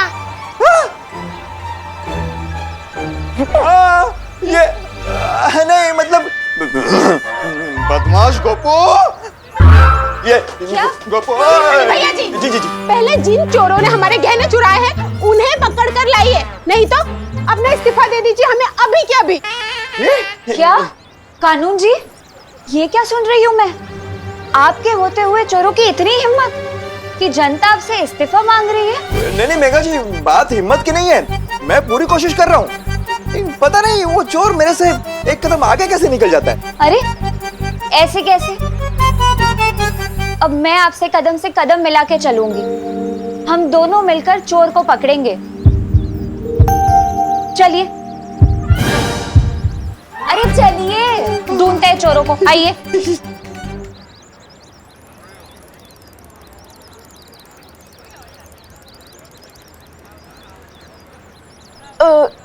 ये नहीं, मतलब बदमाश गोपू, ये गोपू। भैया जी, जी, पहले जिन चोरों ने हमारे गहने चुराए हैं उन्हें पकड़ कर लाइए, नहीं तो अपना इस्तीफा दे दीजिए हमें अभी के अभी। क्या? कानून जी, ये क्या सुन रही हूँ मैं? आपके होते हुए चोरों की इतनी हिम्मत कि जनता आपसे इस्तीफा मांग रही है? नहीं मेघा जी, बात हिम्मत की नहीं है, मैं पूरी कोशिश कर रहा हूँ। पता नहीं वो चोर मेरे से एक कदम आगे कैसे निकल जाता है। अरे ऐसे कैसे? अब मैं आपसे कदम से कदम मिला के चलूंगी, हम दोनों मिलकर चोर को पकड़ेंगे। चलिए, अरे चलिए, ढूंढते हैं चोरों को, आइए।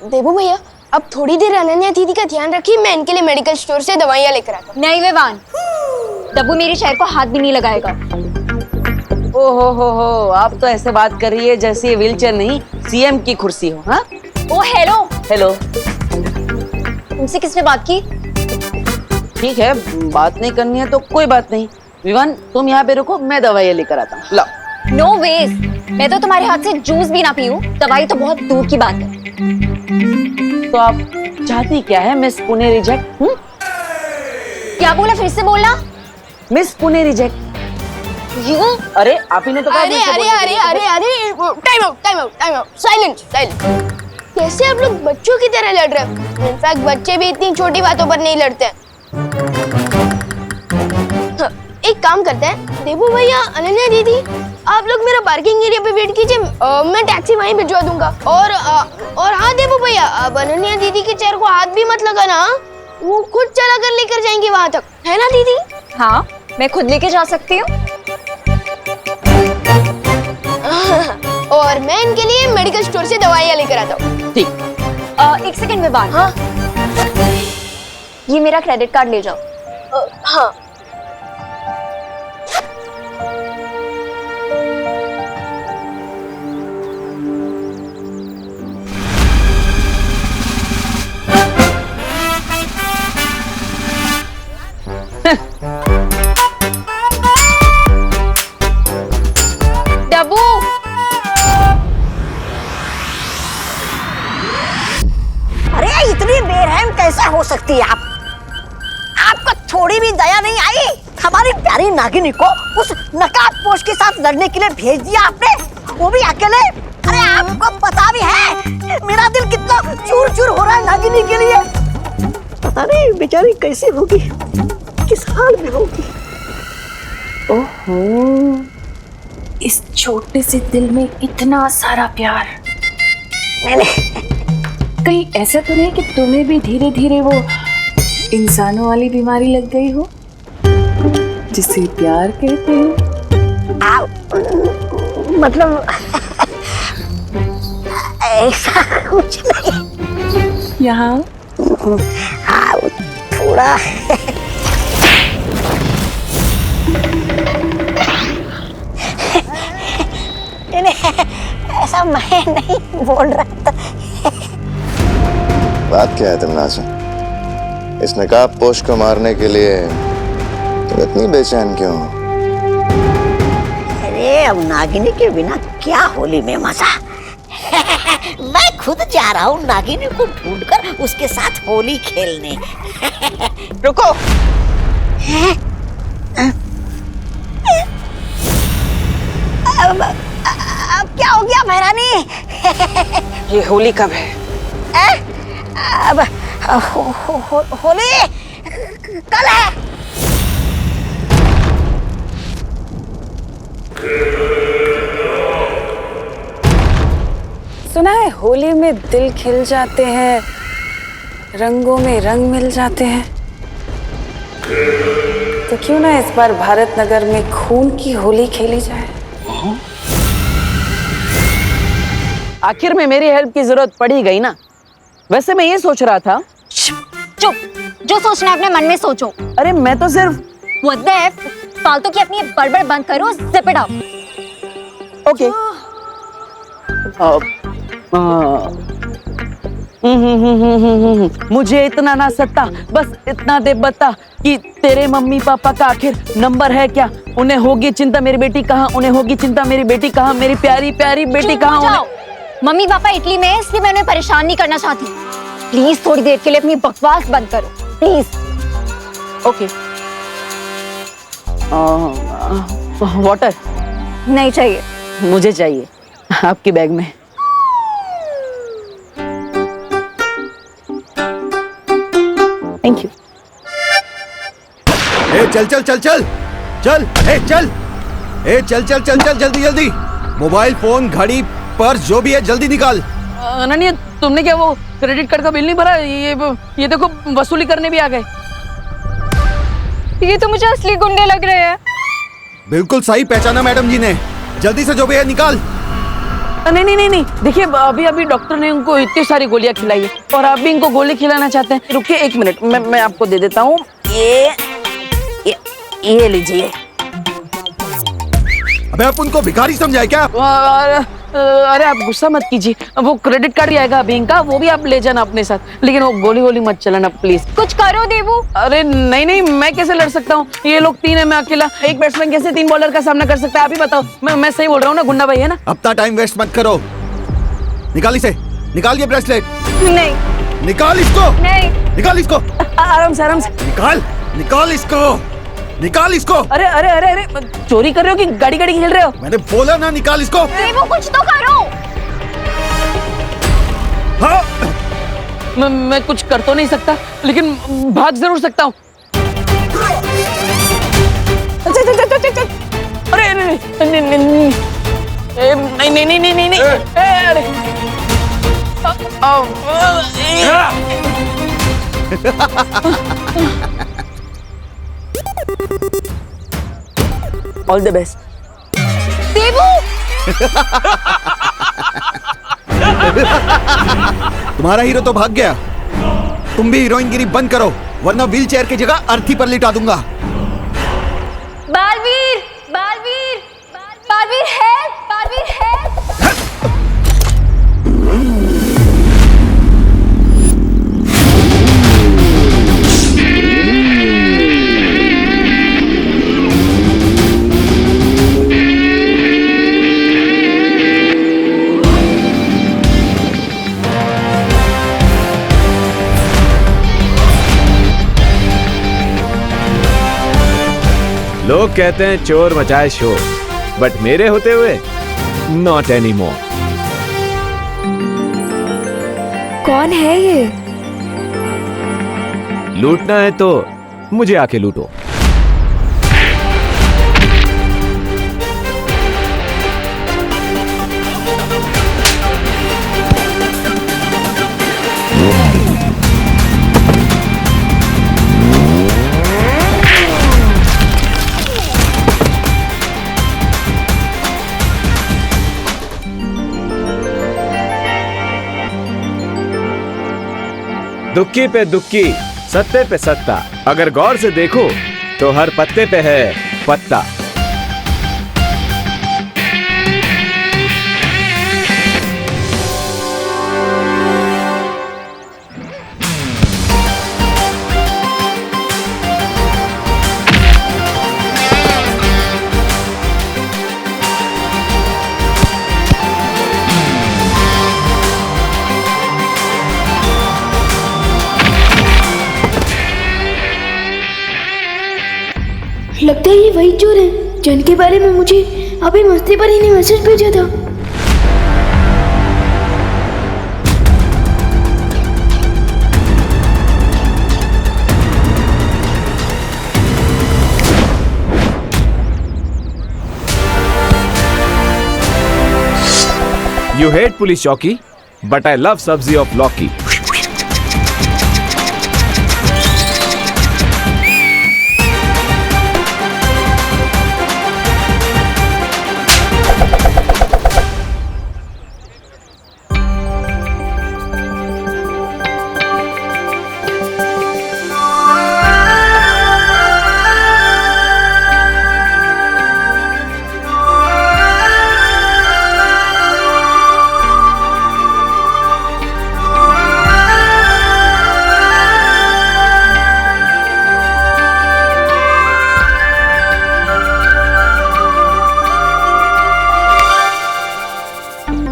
देबू भैया, अब थोड़ी देर अनन्या दीदी का ध्यान रखिए, मैं इनके लिए मेडिकल स्टोर से दवाइयाँ लेकर आता हूँ। नहीं विवान, दब्बू मेरी शहर को हाथ भी नहीं लगाएगा। हो आप तो ऐसे बात कर रही है जैसे ये व्हीलचेयर नहीं सीएम की कुर्सी हो। हाँ ओ हेलो हेलो, तुमसे किसने बात की? ठीक है बात नहीं करनी है तो कोई बात नहीं। विवान तुम यहाँ पे रुको, मैं दवाई लेकर आता हूँ। लो। नो वेज, मैं तो तुम्हारे हाथ से जूस भी ना पीऊं, दवाई तो बहुत दूर की बात है। तो आप चाहती क्या है मिस पुणे रिजेक्ट? क्या बोला, फिर से बोलना। Miss Pune reject. यू? अरे आप ही ने तो कहा। अरे अरे अरे अरे अरे time out time out time out, silent silent. कैसे आप लोग बच्चों की तरह लड़ रहे हो? इनफैक्ट बच्चे भी इतनी छोटी बातों पर नहीं लड़ते हैं। एक काम करते हैं, देबू भैया, अनन्या दीदी, आप लोग मेरा पार्किंग एरिया पे वेट कीजिए, मैं टैक्सी वहीं भिजवा दूंगा। और हाँ देबू भैया, अब अनन्या दीदी के चेयर को हाथ भी मत लगाना, वो खुद चला कर लेकर जाएंगी वहां तक, है ना दीदी? हाँ मैं खुद लेके जा सकती हूँ। और मैं इनके लिए मेडिकल स्टोर से दवाइयाँ लेकर आता हूँ। ठीक। एक सेकंड में बात। हाँ ये मेरा क्रेडिट कार्ड ले जाओ। हाँ डब्बू, अरे इतनी बेरहम कैसे हो सकती है आप? आपको थोड़ी भी दया नहीं आई? हमारी प्यारी नागिनी को उस नकाबपोश के साथ लड़ने के लिए भेज दिया आपने, वो भी अकेले। अरे आपको पता भी है मेरा दिल कितना चूर चूर हो रहा है नागिनी के लिए। पता नहीं बेचारी कैसी होगी, किस हाल में होगी। ओहो, इस छोटे से दिल में इतना सारा प्यार। कहीं ऐसा तो नहीं कि तुम्हें भी धीरे धीरे वो इंसानों वाली बीमारी लग गई हो जिसे प्यार कहते हैं? मतलब ऐसा कुछ नहीं। यहाँ थोड़ा ऐसा मैं नहीं बोल रहा था। बात क्या है तमन्ना? इस नकाबपोश को मारने के लिए तुम इतनी बेचैन क्यों हो? अरे अब नागिनी के बिना क्या होली में मजा। मैं खुद जा रहा हूँ नागिनी को ढूंढकर उसके साथ होली खेलने। रुको। अब क्या हो गया महारानी? ये होली कब है? अब होली कल है। सुना है होली में दिल खिल जाते हैं, रंगों में रंग मिल जाते हैं। तो क्यों ना इस बार भारत नगर में खून की होली खेली जाए। आखिर में मेरी हेल्प की जरूरत पड़ी गई ना। वैसे मैं ये सोच रहा था। चुप, जो सोचना है अपने मन में सोचो। अरे मैं तो सिर्फ What the F? फालतू की अपनी बड़बड़ बंद करो, zip it up। ओके। मुझे इतना ना सता, बस इतना दे बता कि तेरे मम्मी पापा का आखिर नंबर है क्या? उन्हें होगी चिंता मेरी बेटी कहाँ, उन्हें होगी चिंता मेरी बेटी कहाँ, मेरी प्यारी प्यारी बेटी कहाँ। मम्मी पापा इटली में, इसलिए मैं उन्हें परेशान नहीं करना चाहती। प्लीज थोड़ी देर के लिए अपनी बकवास बंद करो, प्लीज। ओके। वाटर नहीं चाहिए। मुझे चाहिए, आपकी बैग में। Thank you. ए चल चल चल चल चल, ए चल, ए चल चल चल चल, जल्दी जल्दी। मोबाइल फोन, घड़ी, पर्स, जो भी है जल्दी निकाल। अनन्या तुमने क्या वो क्रेडिट कार्ड का बिल नहीं भरा? ये देखो वसूली करने भी आ गए। ये तो मुझे असली गुंडे लग रहे हैं। बिल्कुल सही पहचाना मैडम जी ने। जल्दी से जो भी है निकाल। नहीं नहीं नहीं नहीं, देखिए अभी अभी डॉक्टर ने उनको इतनी सारी गोलियां खिलाई है और आप भी इनको गोली खिलाना चाहते हैं। रुकिए 1 मिनट, मैं आपको दे देता हूँ। ये लीजिए। अबे आप उनको भिखारी समझाए क्या? अरे आप गुस्सा मत कीजिए, वो क्रेडिट कार्ड भी आएगा अभी इनका, वो भी आप ले जाना अपने साथ, लेकिन वो गोली वोली मत चलाना प्लीज। कुछ करो देवू। अरे नहीं नहीं, मैं कैसे लड़ सकता हूँ? ये लोग 3 है, मैं अकेला। एक बैट्समैन कैसे 3 बॉलर का सामना कर सकता है? आप ही बताओ। मैं सही बोल रहा हूँ ना गुंडा भाई, है ना? अपना टाइम वेस्ट मत करो, निकाल इसे, निकाल ये ब्रेसलेट। नहीं, निकाल इसको। नहीं, निकाल इसको। आराम से, आराम से निकाल, निकाल इसको, निकाल इसको। अरे अरे अरे अरे, चोरी कर रहे हो कि गाड़ी गाड़ी खेल रहे हो? मैंने बोला ना निकाल इसको। देवू कुछ तो करो। हाँ। मैं कुछ कर तो नहीं सकता, लेकिन भाग जरूर सकता हूँ। अरे नहीं नहीं नहीं नहीं नहीं नहीं नहीं, अरे ऑल द बेस्ट देवू। तुम्हारा हीरो तो भाग गया, तुम भी हीरोइनगिरी बंद करो, वरना व्हील चेयर की जगह अर्थी पर लिटा दूंगा। बालवीर, बालवीर, बालवीर है, बालवीर है। लोग कहते हैं चोर मचाए शोर, बट मेरे होते हुए नॉट एनी मोर। कौन है ये? लूटना है तो मुझे आके लूटो। दुक्की पे दुक्की, सत्ते पे सत्ता, अगर गौर से देखो तो हर पत्ते पे है पत्ता। लगता है ये वही चोर है जिनके बारे में मुझे अभी मस्ती पर ही ने मैसेज भेजा था। You hate पुलिस चौकी, but I love सब्जी ऑफ लौकी।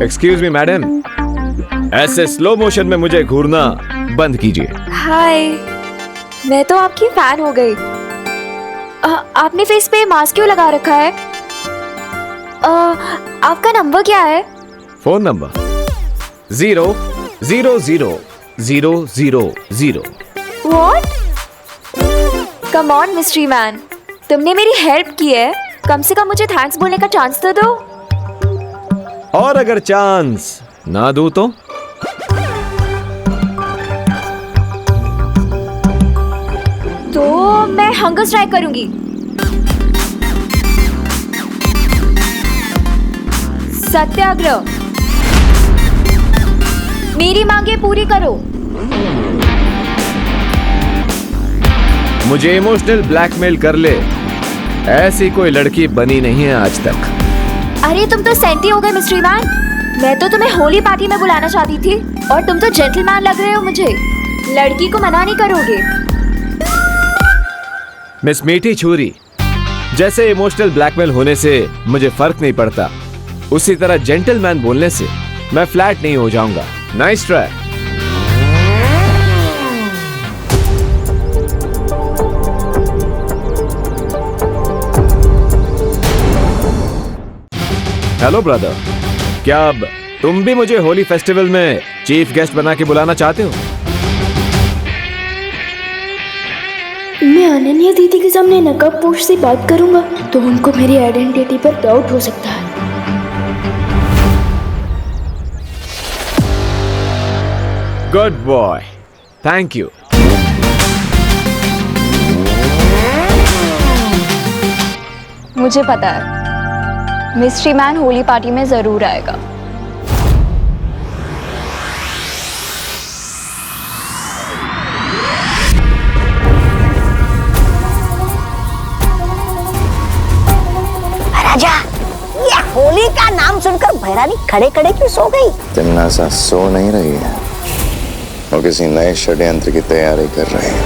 एक्सक्यूज मी मैडम, ऐसे स्लो मोशन में मुझे घूरना बंद कीजिए। हाय, मैं तो आपकी फैन हो गई। आपने फेस पे मास्क क्यों लगा रखा है? आपका नंबर क्या है? Phone number 0000000। What? Come on, mystery man. तुमने मेरी हेल्प की है, कम से कम मुझे थैंक्स बोलने का चांस तो दो। और अगर चांस ना दूं तो? तो मैं हंगर स्ट्राइक करूंगी। सत्याग्रह। मेरी मांगे पूरी करो। मुझे इमोशनल ब्लैकमेल कर ले, ऐसी कोई लड़की बनी नहीं है आज तक। अरे तुम तो सेंटी हो गए मिस्ट्री मैन। मैं तो तुम्हें होली पार्टी में बुलाना चाहती थी और तुम तो जेंटलमैन लग रहे हो मुझे। लड़की को मना नहीं करोगे। मिस मीठी छुरी, जैसे इमोशनल ब्लैकमेल होने से मुझे फर्क नहीं पड़ता, उसी तरह जेंटलमैन बोलने से मैं फ्लैट नहीं हो जाऊंगा। Nice try. हेलो ब्रदर, क्या अब तुम भी मुझे होली फेस्टिवल में चीफ गेस्ट बना के बुलाना चाहते हो? मैं अनन्या दीदी के सामने नकाबपोश से बात करूंगा तो उनको मेरी आइडेंटिटी पर डाउट हो सकता है। Good boy, thank you. मुझे पता है मिस्ट्री मैन होली पार्टी में जरूर आएगा। राजा, ये होली का नाम सुनकर भैरानी खड़े खड़े क्यों सो गई? तिमनासा सो नहीं रही है, वो किसी नए षड्यंत्र की तैयारी कर रही है।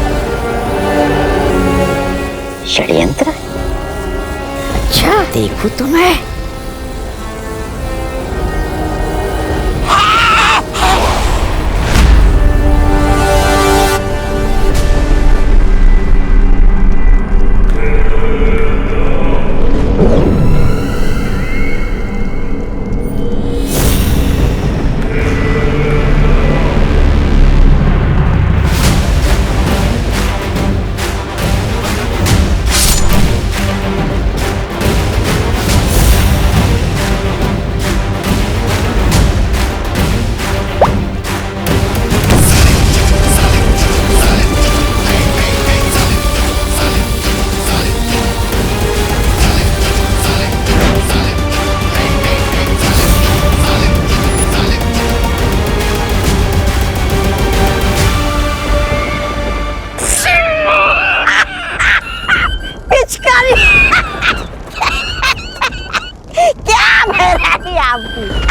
षड्यंत्र? अच्छा, देखो तो मैं।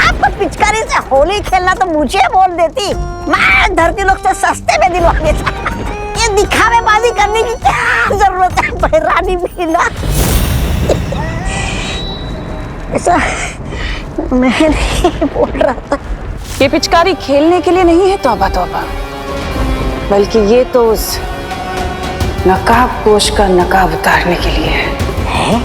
आपको पिचकारी से होली खेलना तो मुझे बोल देती, मैं धरती लोग से सस्ते में दिलवा देता। ये दिखावेबाजी करने की क्या जरूरत है भैरानी भीला? ऐसा मैं नहीं बोल रहा था। ये पिचकारी खेलने के लिए नहीं है तौबा तौबा, बल्कि ये तो उस नकाबपोश का नकाब उतारने के लिए है।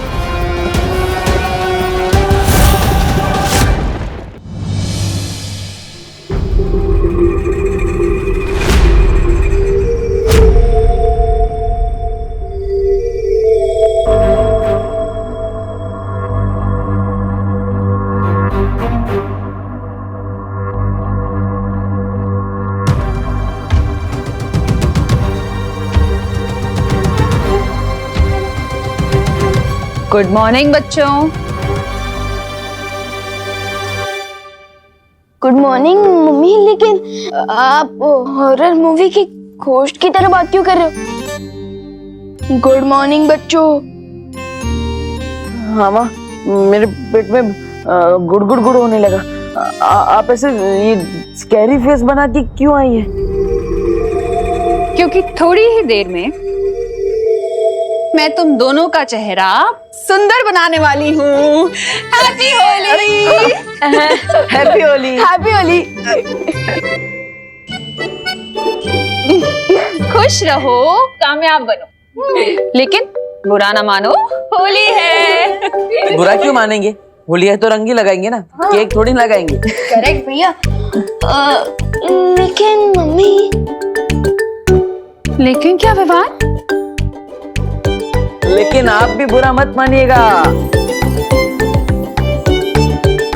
गुड मॉर्निंग बच्चों। गुड मॉर्निंग मम्मी, लेकिन आप हॉरर मूवी की घोस्ट की तरह बात क्यों कर रहे हो? गुड मॉर्निंग बच्चों। हाँ माँ, मेरे पेट में गुड़ गुड़ गुड़ होने लगा। आप ऐसे ये स्कैरी फेस बना के क्यों आई है? क्योंकि थोड़ी ही देर में मैं तुम दोनों का चेहरा सुंदर बनाने वाली हूँ। Happy Holi. Happy Holi. Happy Holi. खुश रहो, कामयाब बनो, लेकिन बुरा ना मानो, होली है। बुरा क्यों मानेंगे? होली है तो रंग ही लगाएंगे ना, केक थोड़ी लगाएंगे। करेक्ट भैया। लेकिन मम्मी। लेकिन क्या विवाद? लेकिन आप भी बुरा मत मानिएगा।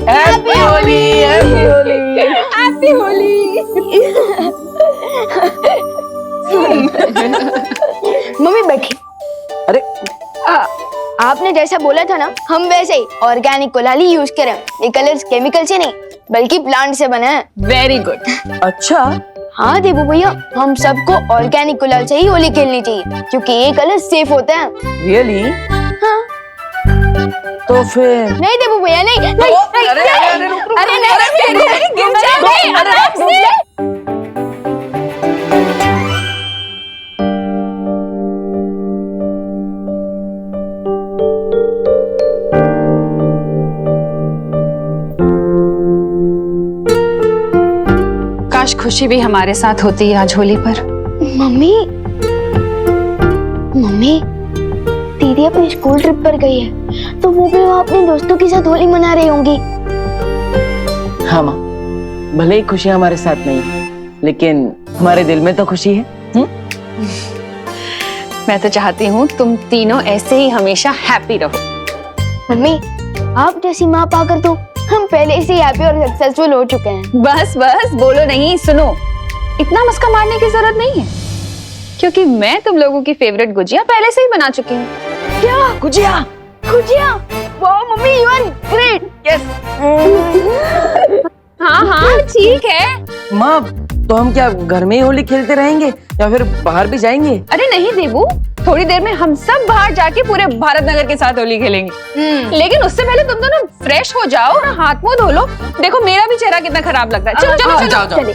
Happy Holi. Happy Holi. Happy Holi. Mummy बैठी। अरे आपने जैसा बोला था ना, हम वैसे ही ऑर्गेनिक कोलाली यूज करें। ये कलर्स केमिकल से नहीं बल्कि प्लांट से बने हैं। Very good. अच्छा। हाँ देबू भैया, हम सबको ऑर्गेनिक गुलाल से ही होली खेलनी चाहिए क्योंकि ये कलर सेफ होते हैं। रियली? हाँ। तो फिर नहीं देबू भैया, नहीं नहीं नहीं, अरे, नहीं। अरे, रुक, रुक, अरे रुक, नहीं, अरे, नहीं, रुक, गिर रुक, जाओगे, रुक, अरे, आराम रुक, से। काश खुशी भी हमारे साथ होती आज होली पर। मम्मी मम्मी दीदी अपनी स्कूल ट्रिप पर गई है, तो वो भी वहाँ अपने दोस्तों के साथ होली मना रही होंगी। हाँ माँ, भले ही खुशी हमारे साथ नहीं है, लेकिन हमारे दिल में तो खुशी है। मैं तो चाहती हूँ तुम तीनों ऐसे ही हमेशा हैप्पी रहो। मम्मी आप जैसी माँ पाकर तो हम पहले से हैप्पी और सक्सेसफुल हो चुके हैं। बस बस बोलो नहीं, सुनो, इतना मस्का मारने की जरूरत नहीं है, क्योंकि मैं तुम लोगों की फेवरेट गुजिया पहले से ही बना चुकी हूँ। क्या गुजिया? गुजिया? वाह mummy, you are great. Yes. हाँ हाँ ठीक है। माँ तो हम क्या घर में ही होली खेलते रहेंगे या फिर बाहर भी जाएंगे? अरे नहीं देबू, थोड़ी देर में हम सब बाहर जाके पूरे भारत नगर के साथ होली खेलेंगे। लेकिन उससे पहले तुम दोनों फ्रेश हो जाओ और हाथ मुंह धो लो। देखो मेरा भी चेहरा कितना खराब लग रहा है। चलो चलो चलो जाओ, जाओ। चले।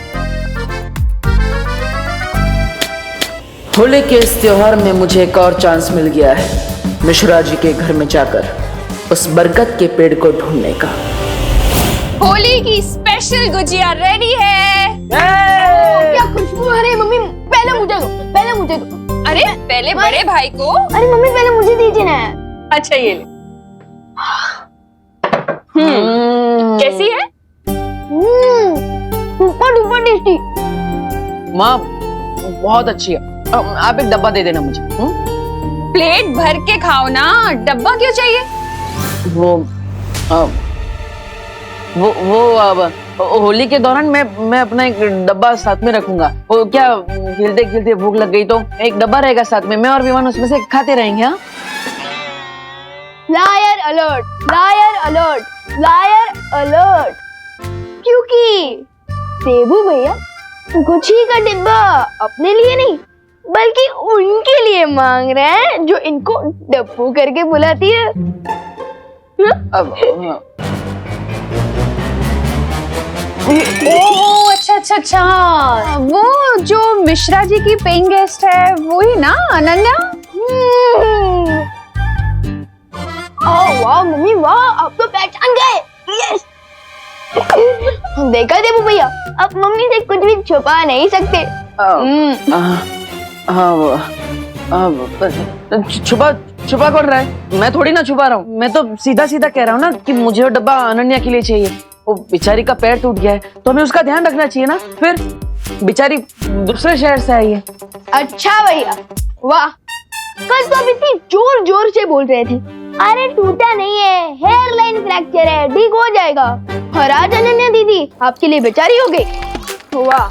होली के इस त्योहार में मुझे एक और चांस मिल गया है मिश्रा जी के घर में जाकर उस बरगद के पेड़ को ढूंढने का। होली की स्पेशल गुजिया रेडी है। क्या खुशबू आ रही है मम्मी, पहले मुझे दो, पहले मुझे दो। अरे पहले बड़े भाई को। अरे मम्मी पहले मुझे दीजिए ना। अच्छा ये ले। कैसी है? Super duper tasty. माँ बहुत अच्छी है। आप एक डब्बा दे देना मुझे। प्लेट भर के खाओ ना, डब्बा क्यों चाहिए? वो अब होली के दौरान मैं अपना एक डब्बा साथ में रखूंगा। वो क्या खेलते खेलते भूख लग गई तो एक डब्बा रहेगा साथ में, मैं और विमान उसमें से खाते रहेंगे। हाँ, liar alert, liar alert, liar alert. क्योंकि देबू भैया गुच्छी का डिब्बा अपने लिए नहीं बल्कि उनके लिए मांग रहे हैं जो इनको डब्बू करके बुलाती है। ओह अच्छा अच्छा अच्छा, वो जो मिश्रा जी की पेइंग गेस्ट है वो ही ना, अनन्या? वाह मम्मी वाह, आप तो पहचान गए। यस। देखा देबू भैया, आप मम्मी से कुछ भी छुपा नहीं सकते। छुपा छुपा कौन रहा है? मैं थोड़ी ना छुपा रहा हूँ, मैं तो सीधा सीधा कह रहा हूँ ना कि मुझे वो डब्बा अनन्या के लिए चाहिए। वो बेचारी का पैर टूट गया है तो हमें उसका ध्यान रखना चाहिए ना। फिर बेचारी दूसरे शहर से आई है। अच्छा भैया वाह, कल तो आप इतनी जोर जोर से बोल रहे थे अरे टूटा नहीं है, हेयर लाइन फ्रैक्चर है, ठीक हो जाएगा। और आज अनन्या दीदी आपके लिए बेचारी हो गई। वाह।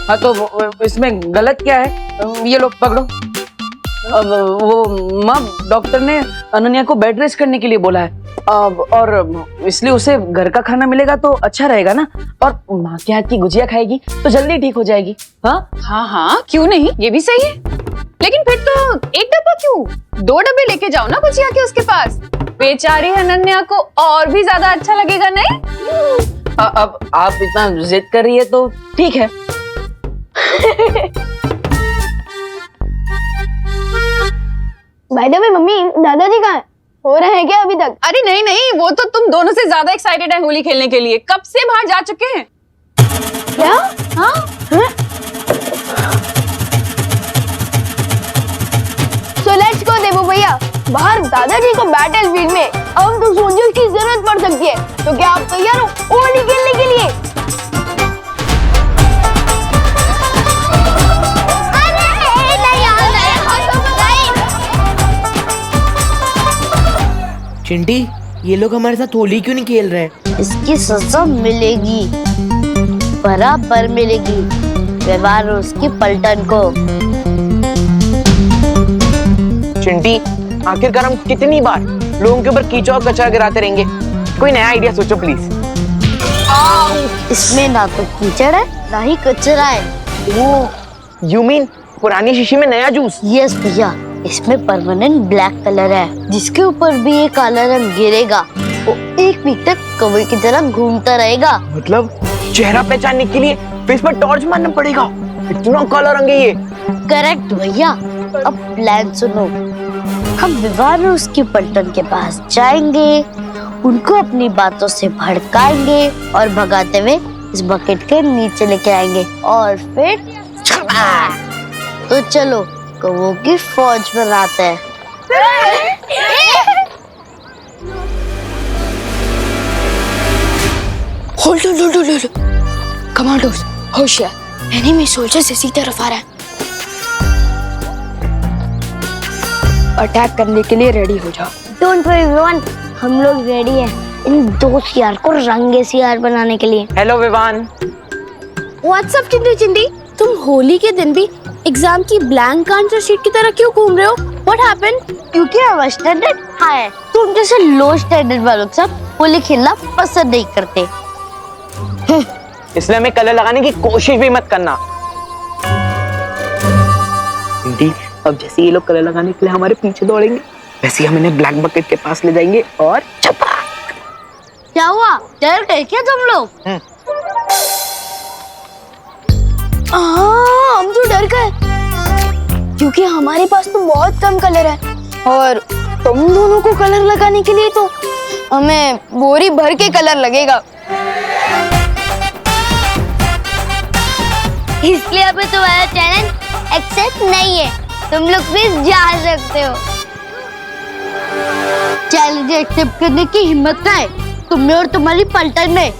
हाँ तो इसमें गलत क्या है? ये लोग पकड़ो। अब वो माँ डॉक्टर ने अनन्या को बेड रेस्ट करने के लिए बोला है। और इसलिए उसे घर का खाना मिलेगा तो अच्छा रहेगा ना, और माँ के हाथ की गुजिया खाएगी तो जल्दी ठीक हो जाएगी। हाँ हाँ हाँ क्यों नहीं, ये भी सही है। लेकिन फिर तो एक डब्बा क्यों, 2 डब्बे लेके जाओ ना गुजिया के उसके पास। बेचारी अनन्या को और भी ज्यादा अच्छा लगेगा नहीं? अब आप इतना जिद कर रही है तो ठीक है। बाय द वे मम्मी दादाजी कहाँ हैं? हो रहे हैं क्या अभी तक? अरे नहीं नहीं, वो तो तुम दोनों से ज्यादा एक्साइटेड है होली खेलने के लिए, कब से बाहर जा चुके हैं। क्या? हाँ So let's go देबू भैया, बाहर दादाजी को बैटल फील्ड में अब तो सोल्जर्स की जरूरत पड़ सकती है, तो क्या आप तैयार हो होली खेलने के लिए? चिंटी, ये लोग हमारे साथ होली क्यों नहीं खेल रहे हैं? इसकी सजा मिलेगी, बराबर मिलेगी। व्यवहार उसकी पलटन को। चिंटी, आखिरकार हम कितनी बार लोगों के ऊपर कीचड़ और कचरा गिराते रहेंगे? कोई नया आइडिया सोचो प्लीज। इसमें ना तो कीचड़ है ना ही कचरा है। यू मीन पुरानी शीशी में नया जूस? यस भैया, इसमें परमानेंट ब्लैक कलर है, जिसके ऊपर भी ये काला रंग गिरेगा वो 1 वीक तक कौवे की तरह घूमता रहेगा। मतलब चेहरा पहचानने के लिए फेस पर टॉर्च मारना पड़ेगा? इतना काला रंग है ये। करेक्ट भैया। अब प्लान सुनो, हम विवान और उसकी पलटन के पास जाएंगे, उनको अपनी बातों से भड़काएंगे और भगाते हुए इस बकेट के नीचे लेके आएंगे और फिर तो चलो कौवों की फौज बनाते हैं। होल्ड कमांडोज होशियार, एनिमी सोल्जर्स इसी तरफ आ रहा है। अटैक करने के लिए रेडी हो जाओ। डोंट वरी विवान, हम लोग रेडी हैं इन 2 सियार को रंगे सियार बनाने के लिए। हेलो विवान। व्हाट्सअप चिंटी, तुम होली के दिन भी एग्जाम की ब्लैंक आंसर शीट की तरह क्यों घूम रहे हो? What happened? क्योंकि हमारा स्टैंडर्ड हाई है। तुम जैसे लो स्टैंडर्ड वालों के साथ होली खेलना पसंद नहीं करते। इसलिए हमें कलर लगाने की कोशिश भी मत करना। चिंटी, अब जैसे ये लोग कलर लगाने के लिए हमारे पीछे दौड़ेंगे, वैसे हम इन्हें ब्लैक बकेट के पास ले जाएंगे और चपा। क्या हुआ, डर गए क्या तुम लोग? हम तो डर गए क्योंकि हमारे पास तो बहुत कम कलर है और तुम दोनों को कलर लगाने के लिए तो हमें बोरी भर के कलर लगेगा। इसलिए अभी तुम्हारा चैलेंज एक्सेप्ट नहीं है, तुम लोग भी जा सकते हो। चैलेंज एक्सेप्ट करने की हिम्मत ना है तुम में और तुम्हारी पलटन में।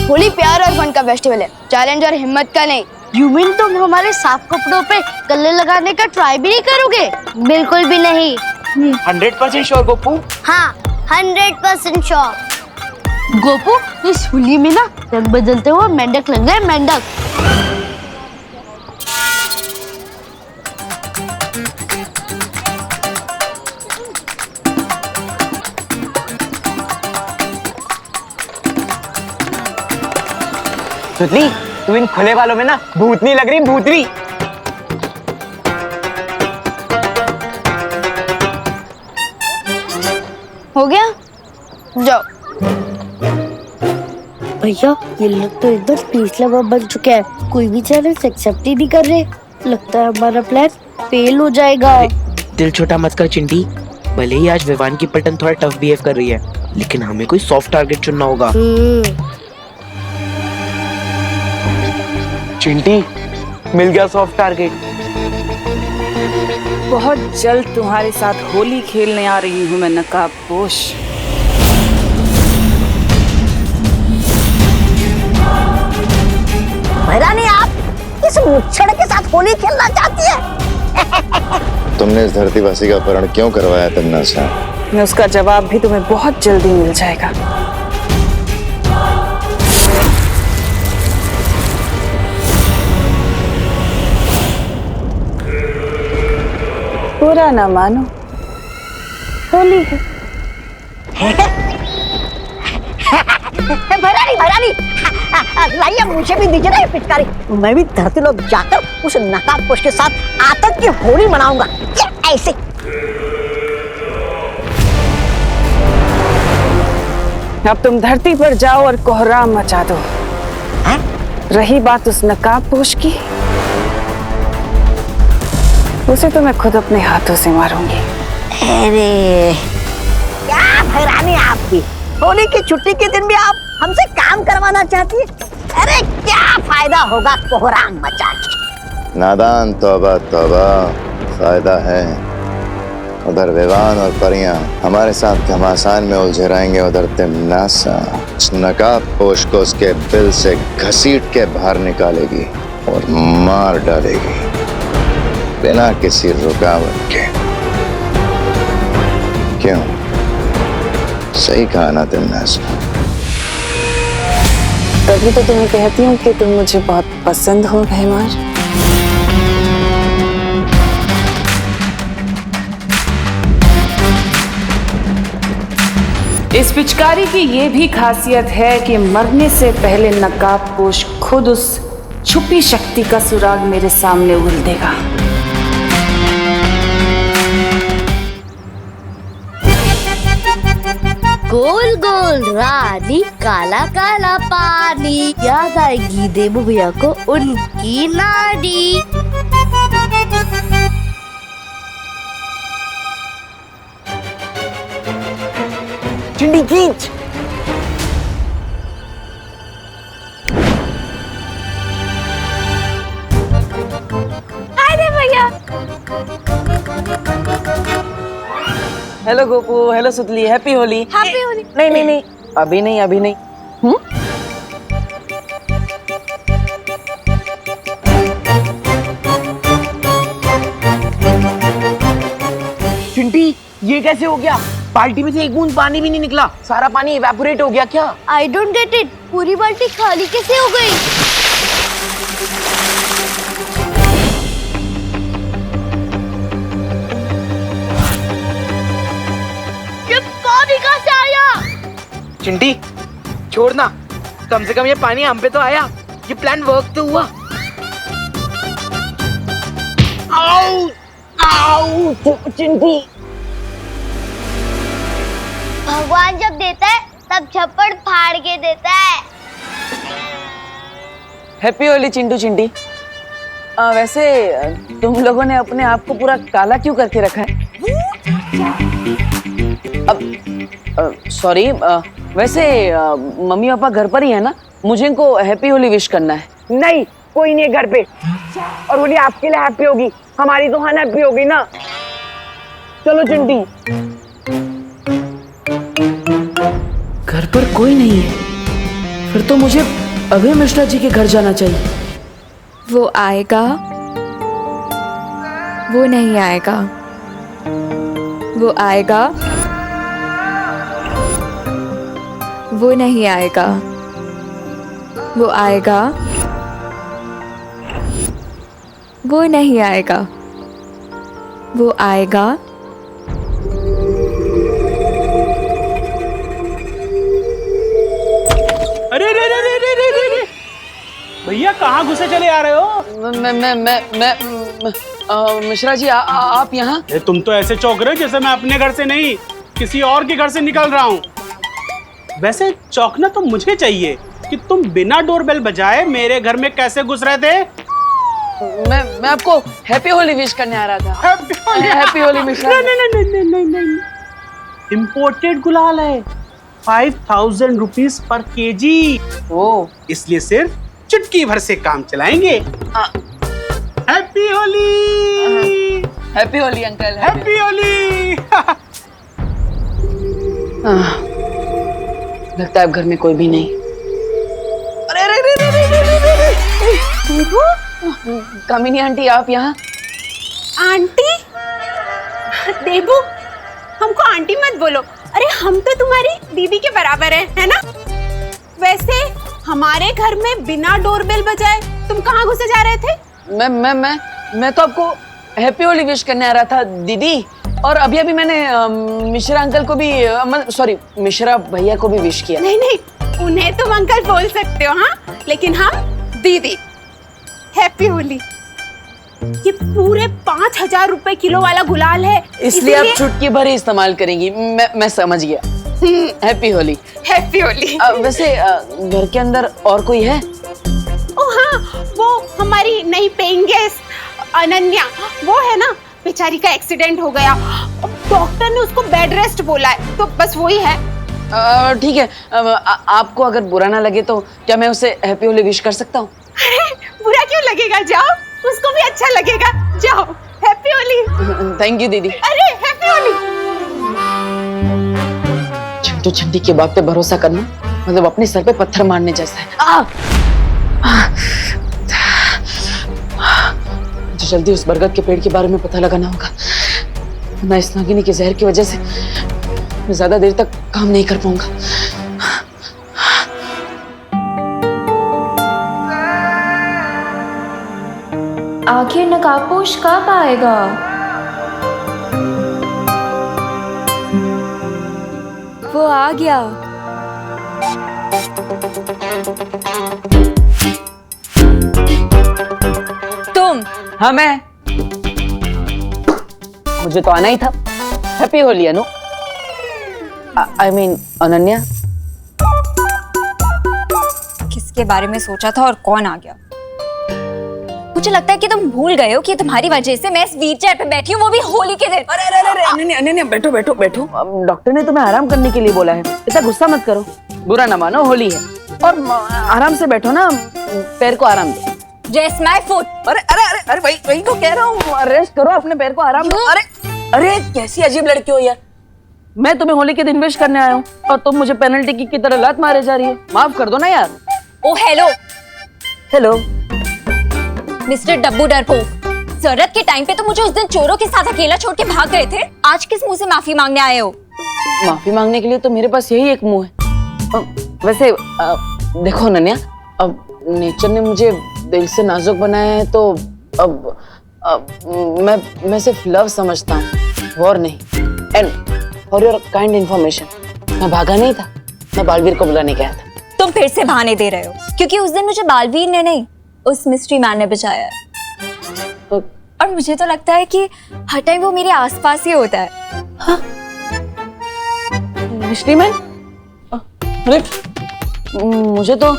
होली प्यार और फन का फेस्टिवल है, चैलेंज और हिम्मत का नहीं। यू मीन तुम हमारे साफ कपड़ों पे कलर लगाने का ट्राई भी नहीं करोगे? बिल्कुल भी नहीं। 100% श्योर गोपू? हाँ 100% श्योर। गोपू, इस होली में ना रंग बदलते हुए मेंढक लग रहा है, मेंढक। सुतली, तू इन खुले वालों में ना भूतनी लग रही, भूतनी। हो गया, जाओ। भैया ये लोग तो एकदम पीस लवा बन चुके हैं, कोई भी चैलेंज एक्सेप्ट ही नहीं कर रहे। लगता है हमारा प्लान फेल हो जाएगा। दिल छोटा मत कर चिंटी, भले ही आज विवान की पलटन थोड़ा टफ बिहेव कर रही है, लेकिन हमें कोई सॉफ्ट टारगेट चुनना होगा। चिंटी, मिल गया सॉफ्ट टारगेट। बहुत जल्द तुम्हारे साथ होली खेलने आ रही हूँ मैं, नकाबपोश। भैरानी, आप इस मुच्छड़ के साथ होली खेलना चाहती है? तुमने इस धरतीवासी का अपहरण क्यों करवाया तन्नासा? उसका जवाब भी तुम्हें बहुत जल्दी मिल जाएगा। पूरा ना मानो, होली है। भैरानी, लाइए मुझे भी दीजिए ना ये पिचकारी। मैं भी धरती लोग जाकर उस नकाबपोश के साथ आतंक की होली मनाऊंगा। ऐसे अब तुम धरती पर जाओ और कोहराम मचा दो। रही बात उस नकाबपोश की, उसे तो मैं खुद अपने हाथों से मारूंगी। अरे क्या भैरानी आपकी, होली की छुट्टी के दिन भी आप हमसे काम करवाना चाहती है? अरे क्या फायदा होगा कोहराम मचा के? नादान, तौबा तौबा, फायदा है। उधर विवान और परियां हमारे साथ घमासान में उलझे रहेंगे, उधर तिमनासा उस नकाबपोश को उसके बिल से घसीट के बाहर निकालेगी और मार डालेगी बिना किसी रुकावट के। क्यों, सही कहा ना तिमनासा? तभी तो तुम्हें कहती हूँ कि तुम मुझे बहुत पसंद हो भैमार। इस पिचकारी की ये भी खासियत है कि मरने से पहले नकाबपोश खुद उस छुपी शक्ति का सुराग मेरे सामने उगल देगा। गोल गोल रानी काला काला पानी, याद आएगी देबू भैया को उनकी नानी। चिंडी खींच। अरे भैया। हेलो गोपू, हेलो सुतली, हैप्पी होली। हैप्पी होली। नहीं नहीं नहीं, अभी नहीं, अभी नहीं। चिंटी, ये कैसे हो गया? बाल्टी में से एक बूंद पानी भी नहीं निकला, सारा पानी इवेपोरेट हो गया क्या? आई डोंट गेट इट, पूरी बाल्टी खाली कैसे हो गई? ये पानी कहाँ से आया? चिंटी छोड़ना, कम से कम ये पानी हम पे तो आया, ये प्लान वर्क तो हुआ। आओ आओ चिंटी। भगवान जब देता है तब छप्पड़ फाड़ के देता है। हैप्पी होली चिंटू चिंटी। वैसे तुम लोगों ने अपने आप को पूरा काला क्यों करके रखा है? अब सॉरी, वैसे मम्मी पापा घर पर ही है ना? मुझे इनको हैप्पी होली विश करना है। नहीं, कोई नहीं है घर पे, और होली आपके लिए हैप्पी होगी, हमारी तो अनहैप्पी होगी ना। चलो चिंटी। घर पर कोई नहीं है, फिर तो मुझे अभय मिश्रा जी के घर जाना चाहिए। वो आएगा, वो नहीं आएगा, वो आएगा, वो नहीं आएगा, वो आएगा, वो नहीं आएगा, वो आएगा। अरे रे रे रे रे रे रे भैया, कहाँ घुसे चले आ रहे हो? मैं मिश्रा जी, आप यहाँ? तुम तो ऐसे चौंक रहे हो जैसे मैं अपने घर से नहीं किसी और के घर से निकल रहा हूँ। वैसे चौंकना तो मुझे चाहिए कि तुम बिना डोरबेल बजाए मेरे घर में कैसे घुस रहे थे। मैं आपको हैप्पी होली विश करने आ रहा था। हैप्पी होली मिश्रा। नहीं, इम्पोर्टेड गुलाल है, 5000 रुपीज पर केजी। इसलिए सिर्फ चुटकी भर से काम चलाएंगे। Happy Holi. Happy Holi uncle. Happy Holi. लगता है अब घर में कोई भी नहीं। अरे अरे अरे अरे अरे कामिनी आंटी, आप यहाँ? आंटी? देबू, हमको आंटी मत बोलो। अरे हम तो तुम्हारी दीदी के बराबर है ना? वैसे हमारे घर में बिना डोरबेल बजाए तुम कहाँ घुसे जा रहे थे? मैं तो आपको हैप्पी होली विश करने आ रहा था दीदी। और अभी मैंने मिश्रा अंकल को भी, सॉरी मिश्रा भैया को भी विश किया। नहीं नहीं, उन्हें तुम अंकल बोल सकते हो, हाँ, लेकिन हम दीदी। हैप्पी होली। ये पूरे 5000 रुपए किलो वाला गुलाल है, इसलिए आप चुटकी भर ही इस्तेमाल करेंगी। मैं समझ गया। हैप्पी होली। हैप्पी होली। वैसे घर के अंदर और कोई है? ओ हाँ, वो हमारी नई पेइंग गेस्ट अनन्या, वो है ना, बेचारी का एक्सीडेंट हो गया, डॉक्टर ने उसको बेड रेस्ट बोला है, तो बस वही है। ठीक है, आपको अगर बुरा ना लगे तो क्या मैं उसे हैप्पी होली विश कर सकता हूँ? बुरा क्यों लगेगा, जाओ, उसको भी अच्छा लगेगा, जाओ। हैप्पी होली। थैंक यू दीदी। अरे हैप्पी होली। चिंटू चिंटी की बात पे भरोसा करना मतलब अपने सर पे पत्थर मारने जैसा है। मुझे जल्दी उस बरगद के पेड़ के बारे में पता लगाना होगा, वरना इस नागिनी के जहर की वजह से मैं ज्यादा देर तक काम नहीं कर पाऊंगा। आखिर नकाबपोश कब आएगा? वो देखो आ गया। तुम? हाँ मैं। मुझे तो आना ही था। Happy Holi Anu. I mean Ananya. किसके बारे में सोचा था और कौन आ गया? मुझे लगता है कि तुम भूल गए हो कि तुम्हारी वजह से मैं इस व्हीलचेयर पे बैठी हूँ, वो भी होली के दिन। अरे अरे अरे अनन्या अनन्या बैठो बैठो बैठो। डॉक्टर ने तुम्हें आराम करने के लिए बोला है, ऐसा गुस्सा मत करो। बुरा ना मानो, होली है और आराम से बैठो ना, पैर को आराम दो। Rest my foot। अरे अरे अरे अरे वही तो कह रहा हूँ, रेस्ट करो, अपने पैर को आराम दो। अरे अरे कैसी अजीब लड़की हो यार। मैं तुम्हें होली के दिन विश करने आया हूँ और तुम मुझे पेनल्टी किक की तरह लात मारे जा रही हो। माफ कर दो ना यार। ओ हेलो हेलो मिस्टर डब्बू डरपोक, जरूरत के टाइम पे तो मुझे उस दिन चोरों के साथ अकेला छोड़ के भाग गए थे। आज किस मुंह से माफी मांगने आए हो? माफी मांगने के लिए तो मेरे पास यही एक मुंह है। वैसे देखो अनन्या, अब नेचर ने मुझे दिल से नाजुक बनाया है तो अब मैं सिर्फ लव समझता हूँ और नहीं। And for your kind information, मैं भागा नहीं था, मैं बालवीर को बुलाने गया था। तुम फिर से बहाने दे रहे हो, क्योंकि उस दिन मुझे बालवीर ने नहीं, उस मिस्ट्री मैन ने बचाया है। और मुझे तो लगता है कि हर टाइम वो मेरे आसपास ही होता है। हाँ? Mystery man? अरे मुझे तो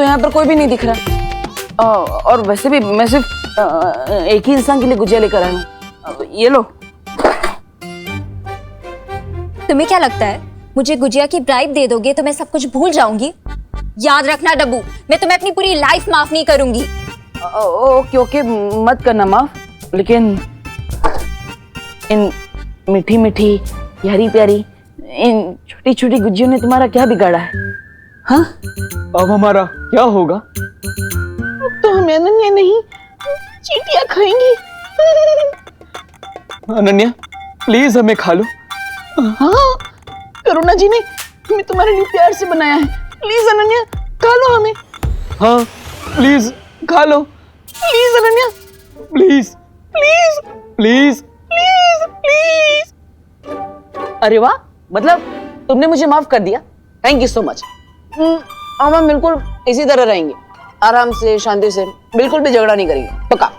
यहाँ पर कोई भी नहीं दिख रहा। और वैसे भी मैं सिर्फ एक ही इंसान के लिए गुजिया लेकर आया हूँ। ये लो। तुम्हें क्या लगता है मुझे गुजिया की ब्राइब दे दोगे तो मैं सब कुछ भूल जाऊंगी? याद रखना डब्बू, मैं तुम्हें अपनी पूरी लाइफ माफ नहीं करूंगी। ओके ओके, मत करना माफ, लेकिन इन मीठी मीठी प्यारी प्यारी इन छोटी छोटी गुजियों ने तुम्हारा क्या बिगाड़ा है? हाँ? अब हमारा क्या होगा? तो हम अनन्या नहीं चींटियां खाएंगी। अनन्या प्लीज हमें खा लो। हाँ, करुणा जी ने हमें तुम्हारे लिए प्यार से बनाया है। प्लीज अनन्या खा लो हमें। हाँ प्लीज खा लो। Please Ananya, please please please please please. अरे वाह, मतलब तुमने मुझे माफ कर दिया। Thank you so much. हम बिल्कुल इसी तरह रहेंगे, आराम से शांति से, बिल्कुल भी झगड़ा नहीं करेंगे, पक्का।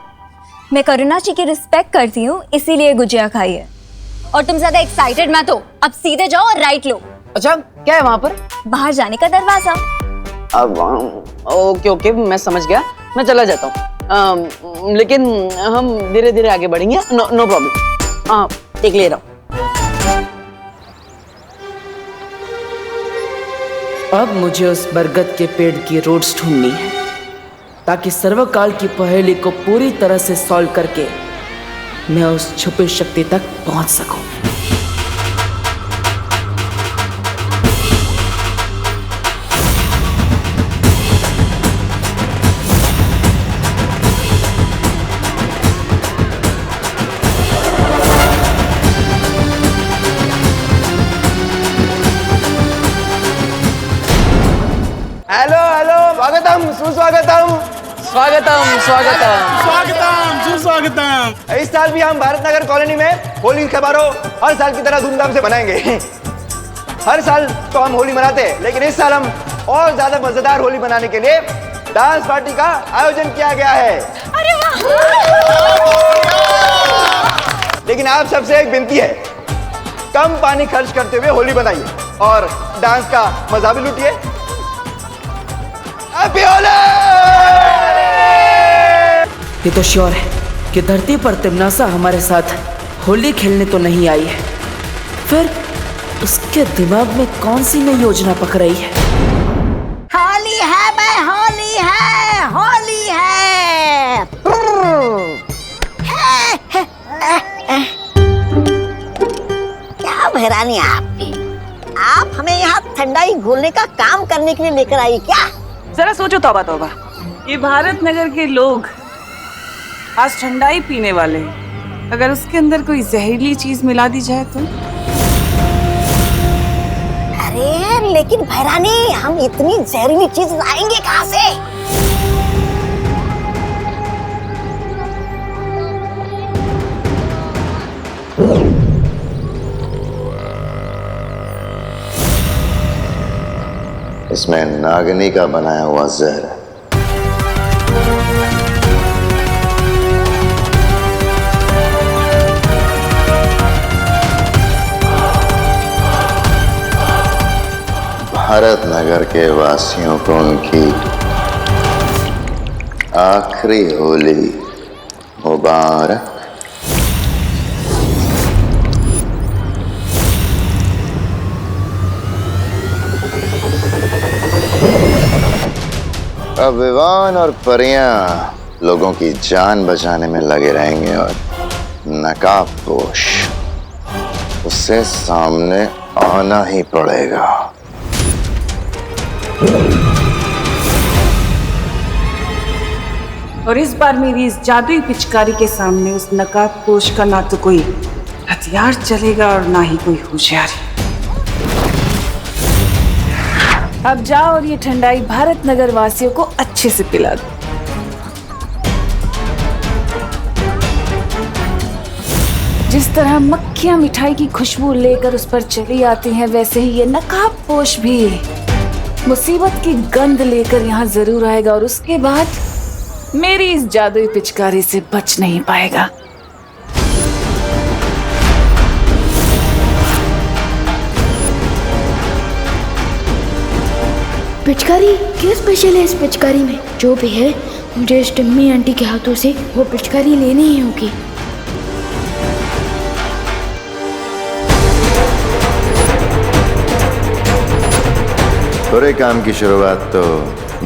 मैं करुणा जी की रिस्पेक्ट करती हूँ, इसीलिए गुजिया खाई है। और तुम ज्यादा एक्साइटेड मत हो, अब सीधे जाओ और राइट लो। अच्छा क्या है वहां पर? बाहर जाने का दरवाजा। अब ओके ओके, मैं समझ गया, मैं चला जाता हूँ। लेकिन हम धीरे धीरे आगे बढ़ेंगे। No problem. हाँ, एक ले रहा हूँ। अब मुझे उस बरगद के पेड़ की रूट्स ढूंढनी है, ताकि सर्वकाल की पहेली को पूरी तरह से सॉल्व करके मैं उस छुपी शक्ति तक पहुंच सकूं। हेलो हेलो, स्वागतम सुस्वागतम। स्वागतम स्वागतम स्वागतम सुस्वागतम। इस साल भी हम भारत नगर कॉलोनी में होली समारोह हर साल की तरह धूमधाम से मनाएंगे। हर साल तो हम होली मनाते हैं, लेकिन इस साल हम और ज्यादा मजेदार होली मनाने के लिए डांस पार्टी का आयोजन किया गया है। अरे वाह! लेकिन आप सबसे एक विनती है, कम पानी खर्च करते हुए होली बनाइए और डांस का मजा भी लूटिए। हैप्पी होली! ये तो श्योर है कि धरती पर तिमनासा हमारे साथ होली खेलने तो नहीं आई है, फिर उसके दिमाग में कौन सी नई योजना पक रही है? होली है भाई, होली है, होली है। क्या भैरानी आपकी, आप हमें यहाँ ठंडाई घोलने का काम करने के लिए लेकर आई क्या? जरा सोचो, तौबा तौबा, ये भारत नगर के लोग आज ठंडाई पीने वाले हैं, अगर उसके अंदर कोई जहरीली चीज मिला दी जाए तो? अरे लेकिन भैरानी, हम इतनी जहरीली चीज लाएंगे कहाँ से? इसमें नागिनी का बनाया हुआ जहर है। भारत नगर के वासियों को उनकी आखिरी होली मुबारक। अब विवान और परियां लोगों की जान बचाने में लगे रहेंगे और नकाबपोश उससे सामने आना ही पड़ेगा। और इस बार मेरी इस जादुई पिचकारी के सामने उस नकाबपोश का ना तो कोई हथियार चलेगा और ना ही कोई होशियारी। अब जाओ और ये ठंडाई भारत नगर वासियों को अच्छे से पिला दो। जिस तरह मक्खियां मिठाई की खुशबू लेकर उस पर चली आती हैं, वैसे ही ये नकाबपोश भी मुसीबत की गंध लेकर यहाँ जरूर आएगा और उसके बाद मेरी इस जादुई पिचकारी से बच नहीं पाएगा। पिचकारी क्या स्पेशल है इस पिचकारी में? जो भी है मुझे इस टम्मी आंटी के हाथों से वो पिचकारी लेनी ही होगी। बुरे काम की शुरुआत तो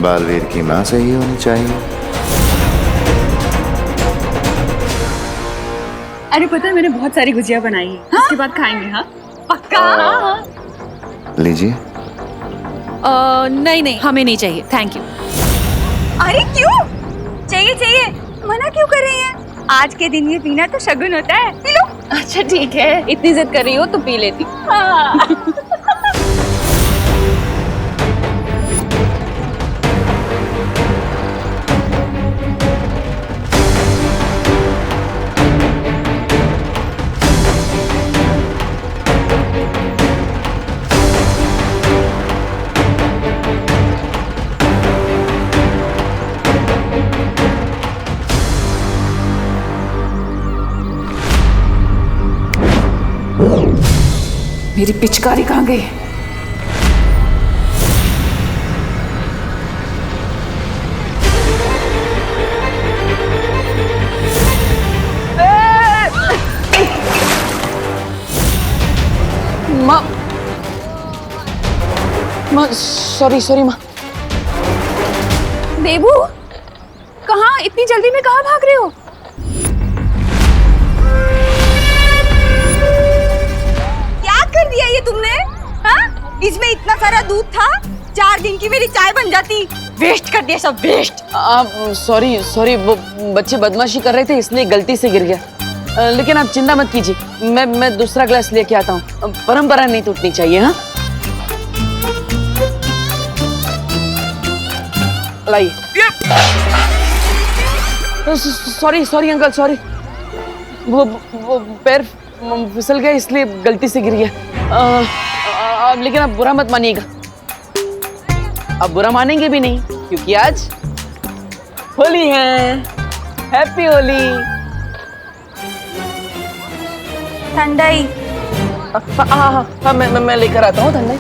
बालवीर की माँ से ही होनी चाहिए। अरे पता है मैंने बहुत सारी गुजिया बनाई है। हाँ? उसके बाद खाएंगे। हाँ पक्का। लीजिए। नहीं हमें नहीं चाहिए, थैंक यू। अरे क्यों चाहिए? मना क्यों कर रही हैं? आज के दिन ये पीना तो शगुन होता है, पी लो। अच्छा ठीक है, इतनी जिद कर रही हो तो पी लेती। मेरी पिचकारी कहाँ गई? माँ सॉरी माँ। देबू कहाँ? इतनी जल्दी में कहाँ भाग रहे हो? कर दिया ये तुमने? हाँ? इसमें इतना सारा दूध था, 4 दिन की मेरी चाय बन जाती। वेस्ट कर दिया सब, वेस्ट। सॉरी वो बच्चे बदमाशी कर रहे थे इसलिए गलती से गिर गया। लेकिन आप चिंता मत कीजिए, मैं दूसरा ग्लास लेके आता हूँ। परंपरा नहीं टूटनी चाहिए। हाँ लाइए। Sorry uncle, sorry. वो पैर फिसल गया इसलिए गलती से गिर गया। लेकिन आप बुरा मत मानिएगा। अब बुरा मानेंगे भी नहीं क्योंकि आज होली है। हैप्पी होली। ठंडाई। हाँ मैं लेकर आता हूँ ठंडाई।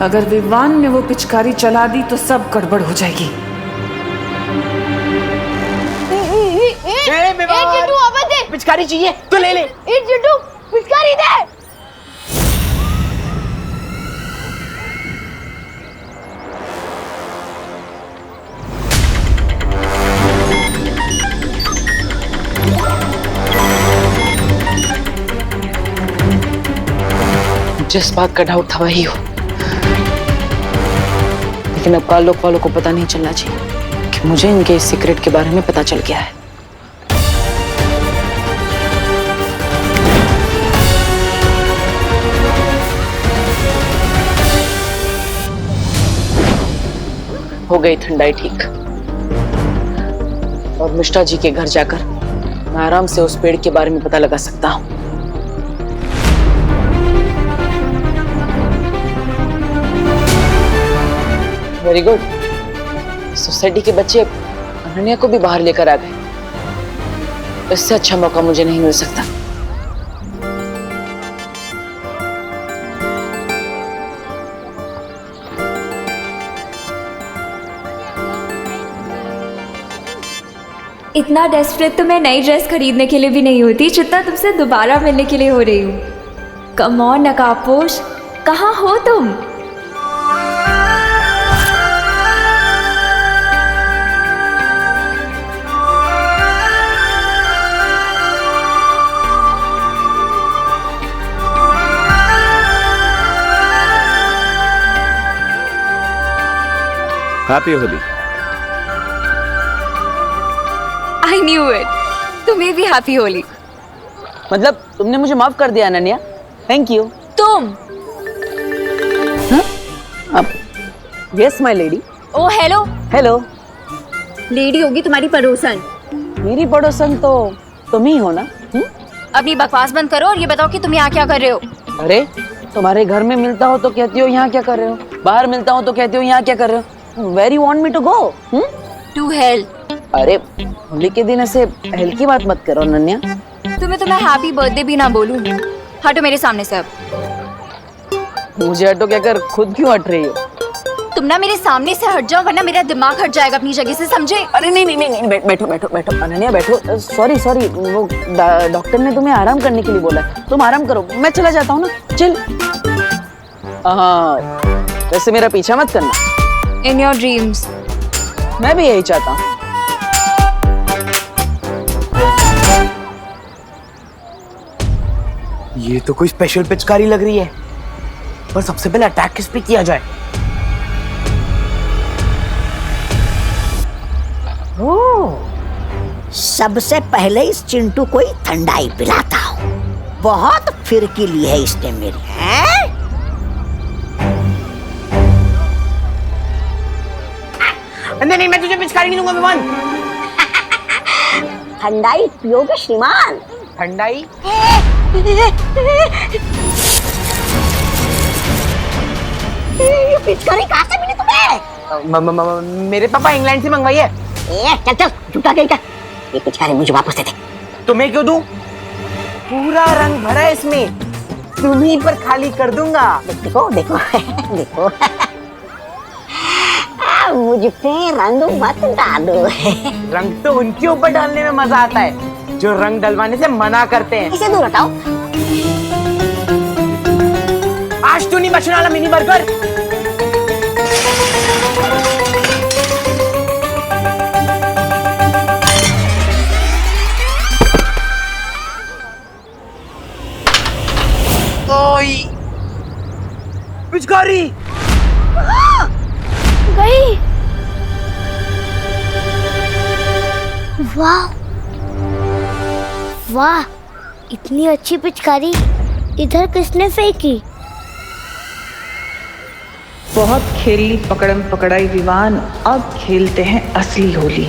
अगर विवान ने वो पिचकारी चला दी तो सब गड़बड़ हो जाएगी। पिचकारी चाहिए तो ले ले। पिचकारी दे। जिस बात का डाउट था वही हो, लेकिन अब काल लोक वालों को पता नहीं चलना चाहिए कि मुझे इनके इस सीक्रेट के बारे में पता चल गया है। हो गई ठंडाई ठीक, और मिष्टा जी के घर जाकर मैं आराम से उस पेड़ के बारे में पता लगा सकता हूँ। Very good. सोसाइटी के बच्चे अनन्या को भी बाहर लेकर आ गए। इससे अच्छा मौका मुझे नहीं मिल सकता। इतना डेस्परेट तो मैं नई ड्रेस खरीदने के लिए भी नहीं होती जितना तुमसे दोबारा मिलने के लिए हो रही हूँ। कम ऑन नकाबपोश, कहाँ हो तुम? Happy Holi. I knew it. तुम्हें भी हैप्पी होली। मतलब तुमने मुझे माफ कर दिया अनन्या, थैंक यू। तुम? अब yes my lady. Oh hello. Hello. Lady होगी तुम्हारी पड़ोसन। मेरी पड़ोसन तो तुम ही हो ना? अपनी बकवास बंद करो और ये बताओ कि तुम यहाँ क्या कर रहे हो? अरे तुम्हारे घर में मिलता हो तो कहती हो यहाँ क्या कर रहे हो, बाहर मिलता हो तो कहती हो यहाँ क्या कर रहे हो। Where you want me to go? To hell. अरे होली के दिन ऐसे हेल की बात मत करो अनन्या। तुम्हें तो मैं हैप्पी बर्थडे भी ना बोलूं। हटो मेरे सामने से अब। मुझे हटो क्या कर, खुद क्यों हट रही हो? तुम ना मेरे सामने से हट जाओ वरना मेरा दिमाग हट जाएगा अपनी जगह से, समझे? अरे नहीं, बैठो बैठो बैठो अनन्या बैठो। सॉरी वो डॉक्टर ने तुम्हें आराम करने के लिए बोला है, तुम आराम करो, मैं चला जाता हूँ ना। चल। हाँ वैसे मेरा पीछा मत करना। In your dreams. मैं भी यही चाहता हूँ। ये तो कोई स्पेशल पिचकारी लग रही है, पर सबसे पहले अटैक किस पे किया जाए? सबसे पहले इस चिंटू को ही ठंडाई पिलाता हूँ। बहुत फिरकी ली है इसने मेरी। हैं? नहीं, मैं तुझे पिचकारी नहीं दूंगा विमान। ठंडाई पियोगे श्रीमान? ठंडाई? ये पिचकारी कहाँ से मिली तुम्हें? मेरे पापा इंग्लैंड से मंगवाई है। चल झूठा कहीं का। ये पिचकारी मुझे वापस दे दे। तुम्हें क्यों दूं? पूरा रंग भरा है इसमें, तुम्हीं पर खाली कर दूंगा। देखो देखो देखो। मुझ पे रंग मत डालो। रंग तो उनके ऊपर डालने में मजा आता है जो रंग डलवाने से मना करते हैं। इसे दूर हटाओ। आज तो नहीं बचने वाला मिनी बर्गर। ओई पिचकारी गई। वाह वाह, इतनी अच्छी पिचकारी इधर किसने फेंकी? बहुत खेली पकड़म पकड़ाई विवान, अब खेलते हैं असली होली।